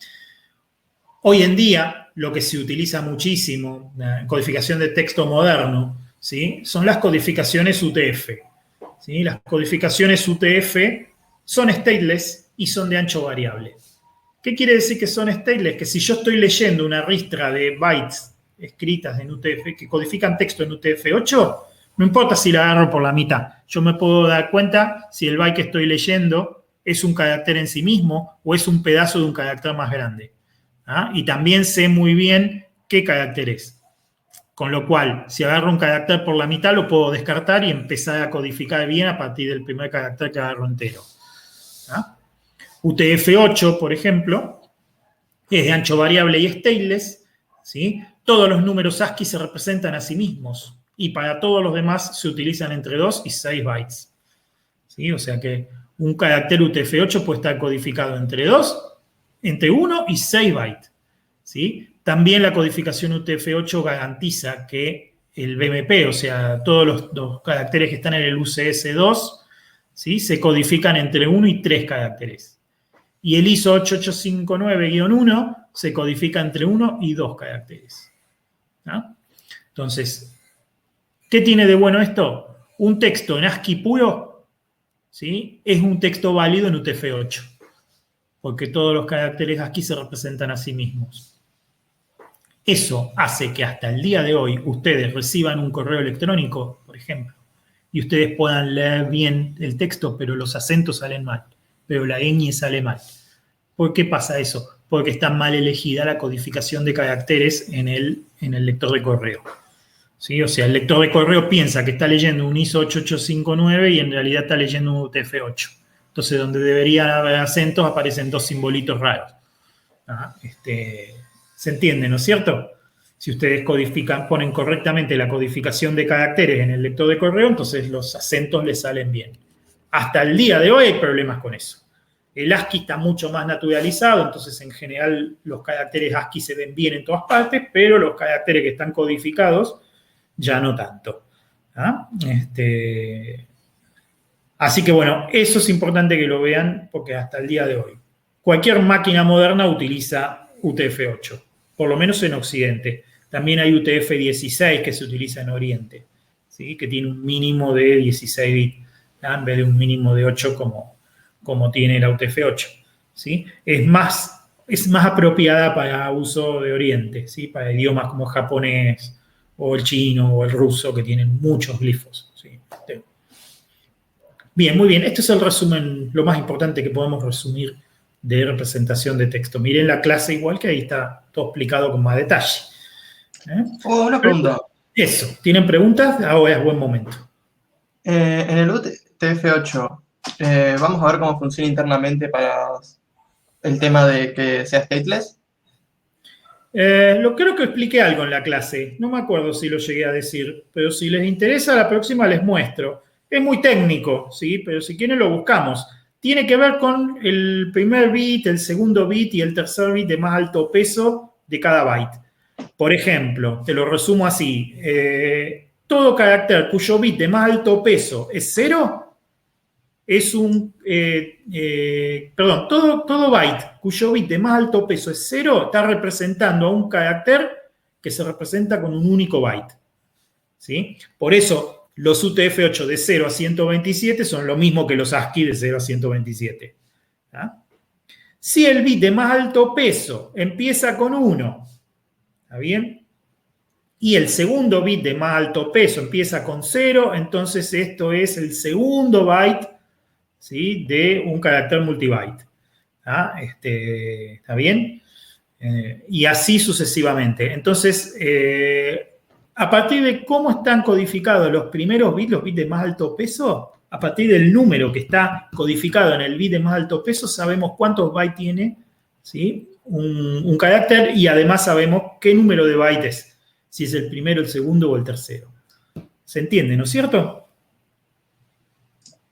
Hoy en día, lo que se utiliza muchísimo en codificación de texto moderno, ¿sí? Son las codificaciones UTF. ¿Sí? Las codificaciones UTF son stateless y son de ancho variable. ¿Qué quiere decir que son stateless? Que si yo estoy leyendo una ristra de bytes escritas en UTF, que codifican texto en UTF-8, no importa si la agarro por la mitad. Yo me puedo dar cuenta si el byte que estoy leyendo es un carácter en sí mismo o es un pedazo de un carácter más grande. ¿Ah? Y también sé muy bien qué carácter es. Con lo cual, si agarro un carácter por la mitad, lo puedo descartar y empezar a codificar bien a partir del primer carácter que agarro entero. ¿Ah? UTF-8, por ejemplo, es de ancho variable y stateless, ¿sí? Todos los números ASCII se representan a sí mismos y para todos los demás se utilizan entre 2 y 6 bytes. ¿Sí? O sea que un carácter UTF-8 puede estar codificado entre 1 y 6 bytes. ¿Sí? También la codificación UTF-8 garantiza que el BMP, o sea, todos los caracteres que están en el UCS2, ¿sí? Se codifican entre 1 y 3 caracteres. Y el ISO 8859-1 se codifica entre 1 y 2 caracteres. ¿Ah? Entonces, ¿qué tiene de bueno esto? Un texto en ASCII puro, ¿sí? Es un texto válido en UTF-8, porque todos los caracteres ASCII se representan a sí mismos. Eso hace que hasta el día de hoy ustedes reciban un correo electrónico, por ejemplo, y ustedes puedan leer bien el texto, pero los acentos salen mal, pero la ñ sale mal. ¿Por qué pasa eso? Porque está mal elegida la codificación de caracteres en el lector de correo. ¿Sí? O sea, el lector de correo piensa que está leyendo un ISO 8859 y en realidad está leyendo un UTF-8. Entonces, donde deberían haber acentos, aparecen 2 simbolitos raros. ¿Ah? ¿Se entiende, no es cierto? Si ustedes ponen correctamente la codificación de caracteres en el lector de correo, entonces los acentos les salen bien. Hasta el día de hoy hay problemas con eso. El ASCII está mucho más naturalizado, entonces en general los caracteres ASCII se ven bien en todas partes, pero los caracteres que están codificados ya no tanto. ¿Ah? Así que bueno, eso es importante que lo vean porque hasta el día de hoy cualquier máquina moderna utiliza UTF-8, por lo menos en Occidente. También hay UTF-16 que se utiliza en Oriente, ¿sí? Que tiene un mínimo de 16 bits, ¿ah? En vez de un mínimo de 8 como tiene la UTF-8. ¿Sí? Es más apropiada para uso de Oriente, ¿sí? Para idiomas como el japonés o el chino o el ruso que tienen muchos glifos. ¿Sí? Bien, muy bien. Este es el resumen, lo más importante que podemos resumir de representación de texto. Miren la clase igual que ahí está todo explicado con más detalle. Una pregunta. Eso. ¿Tienen preguntas? Ahora es buen momento. En el UTF-8, vamos a ver cómo funciona internamente para el tema de que sea stateless. Creo que expliqué algo en la clase. No me acuerdo si lo llegué a decir, pero si les interesa, la próxima les muestro. Es muy técnico, ¿sí? Pero si quieren lo buscamos. Tiene que ver con el primer bit, el segundo bit y el tercer bit de más alto peso de cada byte. Por ejemplo, te lo resumo así. Todo carácter cuyo bit de más alto peso es 0 es perdón, todo byte cuyo bit de más alto peso es 0 está representando a un carácter que se representa con un único byte. ¿Sí? Por eso los UTF-8 de 0 a 127 son lo mismo que los ASCII de 0 a 127. ¿Ah? Si el bit de más alto peso empieza con 1, ¿está bien? Y el segundo bit de más alto peso empieza con 0, entonces esto es el segundo byte, ¿sí?, de un carácter multibyte. ¿Ah? ¿Está bien? Y así sucesivamente. Entonces, a partir de cómo están codificados los primeros bits, los bits de más alto peso, a partir del número que está codificado en el bit de más alto peso, sabemos cuántos bytes tiene, ¿sí?, un carácter, y además sabemos qué número de bytes es, si es el primero, el segundo o el tercero. ¿Se entiende, no es cierto?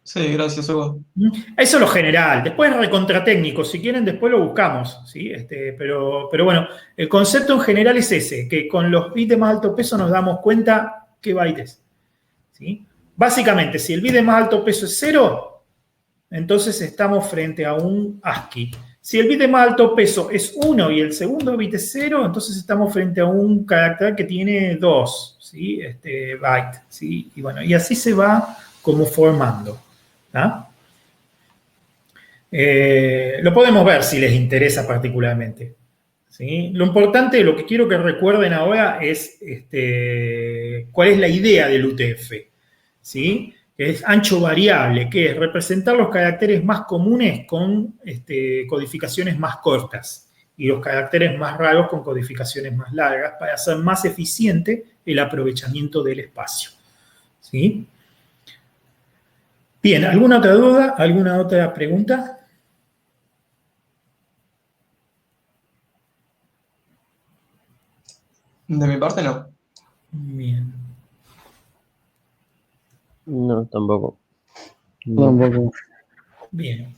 Sí, gracias, Hugo. Eso es lo general. Después recontratécnico, si quieren después lo buscamos, ¿sí? Pero bueno, el concepto en general es ese, que con los bits de más alto peso nos damos cuenta qué byte es, ¿sí? Básicamente, si el bit de más alto peso es 0, entonces estamos frente a un ASCII. Si el bit de más alto peso es 1 y el segundo bit es 0, entonces estamos frente a un carácter que tiene 2, ¿sí?, byte, ¿sí? Y bueno, y así se va como formando. ¿Ah? Lo podemos ver si les interesa particularmente, ¿sí? Lo importante, lo que quiero que recuerden ahora es cuál es la idea del UTF, ¿sí? Que es ancho variable, que es representar los caracteres más comunes con codificaciones más cortas y los caracteres más raros con codificaciones más largas para hacer más eficiente el aprovechamiento del espacio, ¿sí? Bien, ¿alguna otra duda? ¿Alguna otra pregunta? De mi parte, no. Bien. No, tampoco. Tampoco. Bien.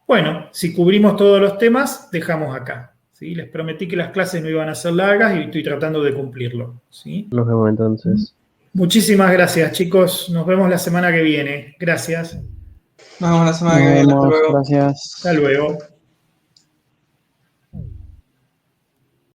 Bueno, si cubrimos todos los temas, dejamos acá, ¿sí? Les prometí que las clases no iban a ser largas y estoy tratando de cumplirlo, ¿sí? Nos vemos entonces. Muchísimas gracias, chicos. Nos vemos la semana que viene. Gracias. Nos vemos la semana Nos que viene. Hasta vemos, luego. gracias. Hasta luego.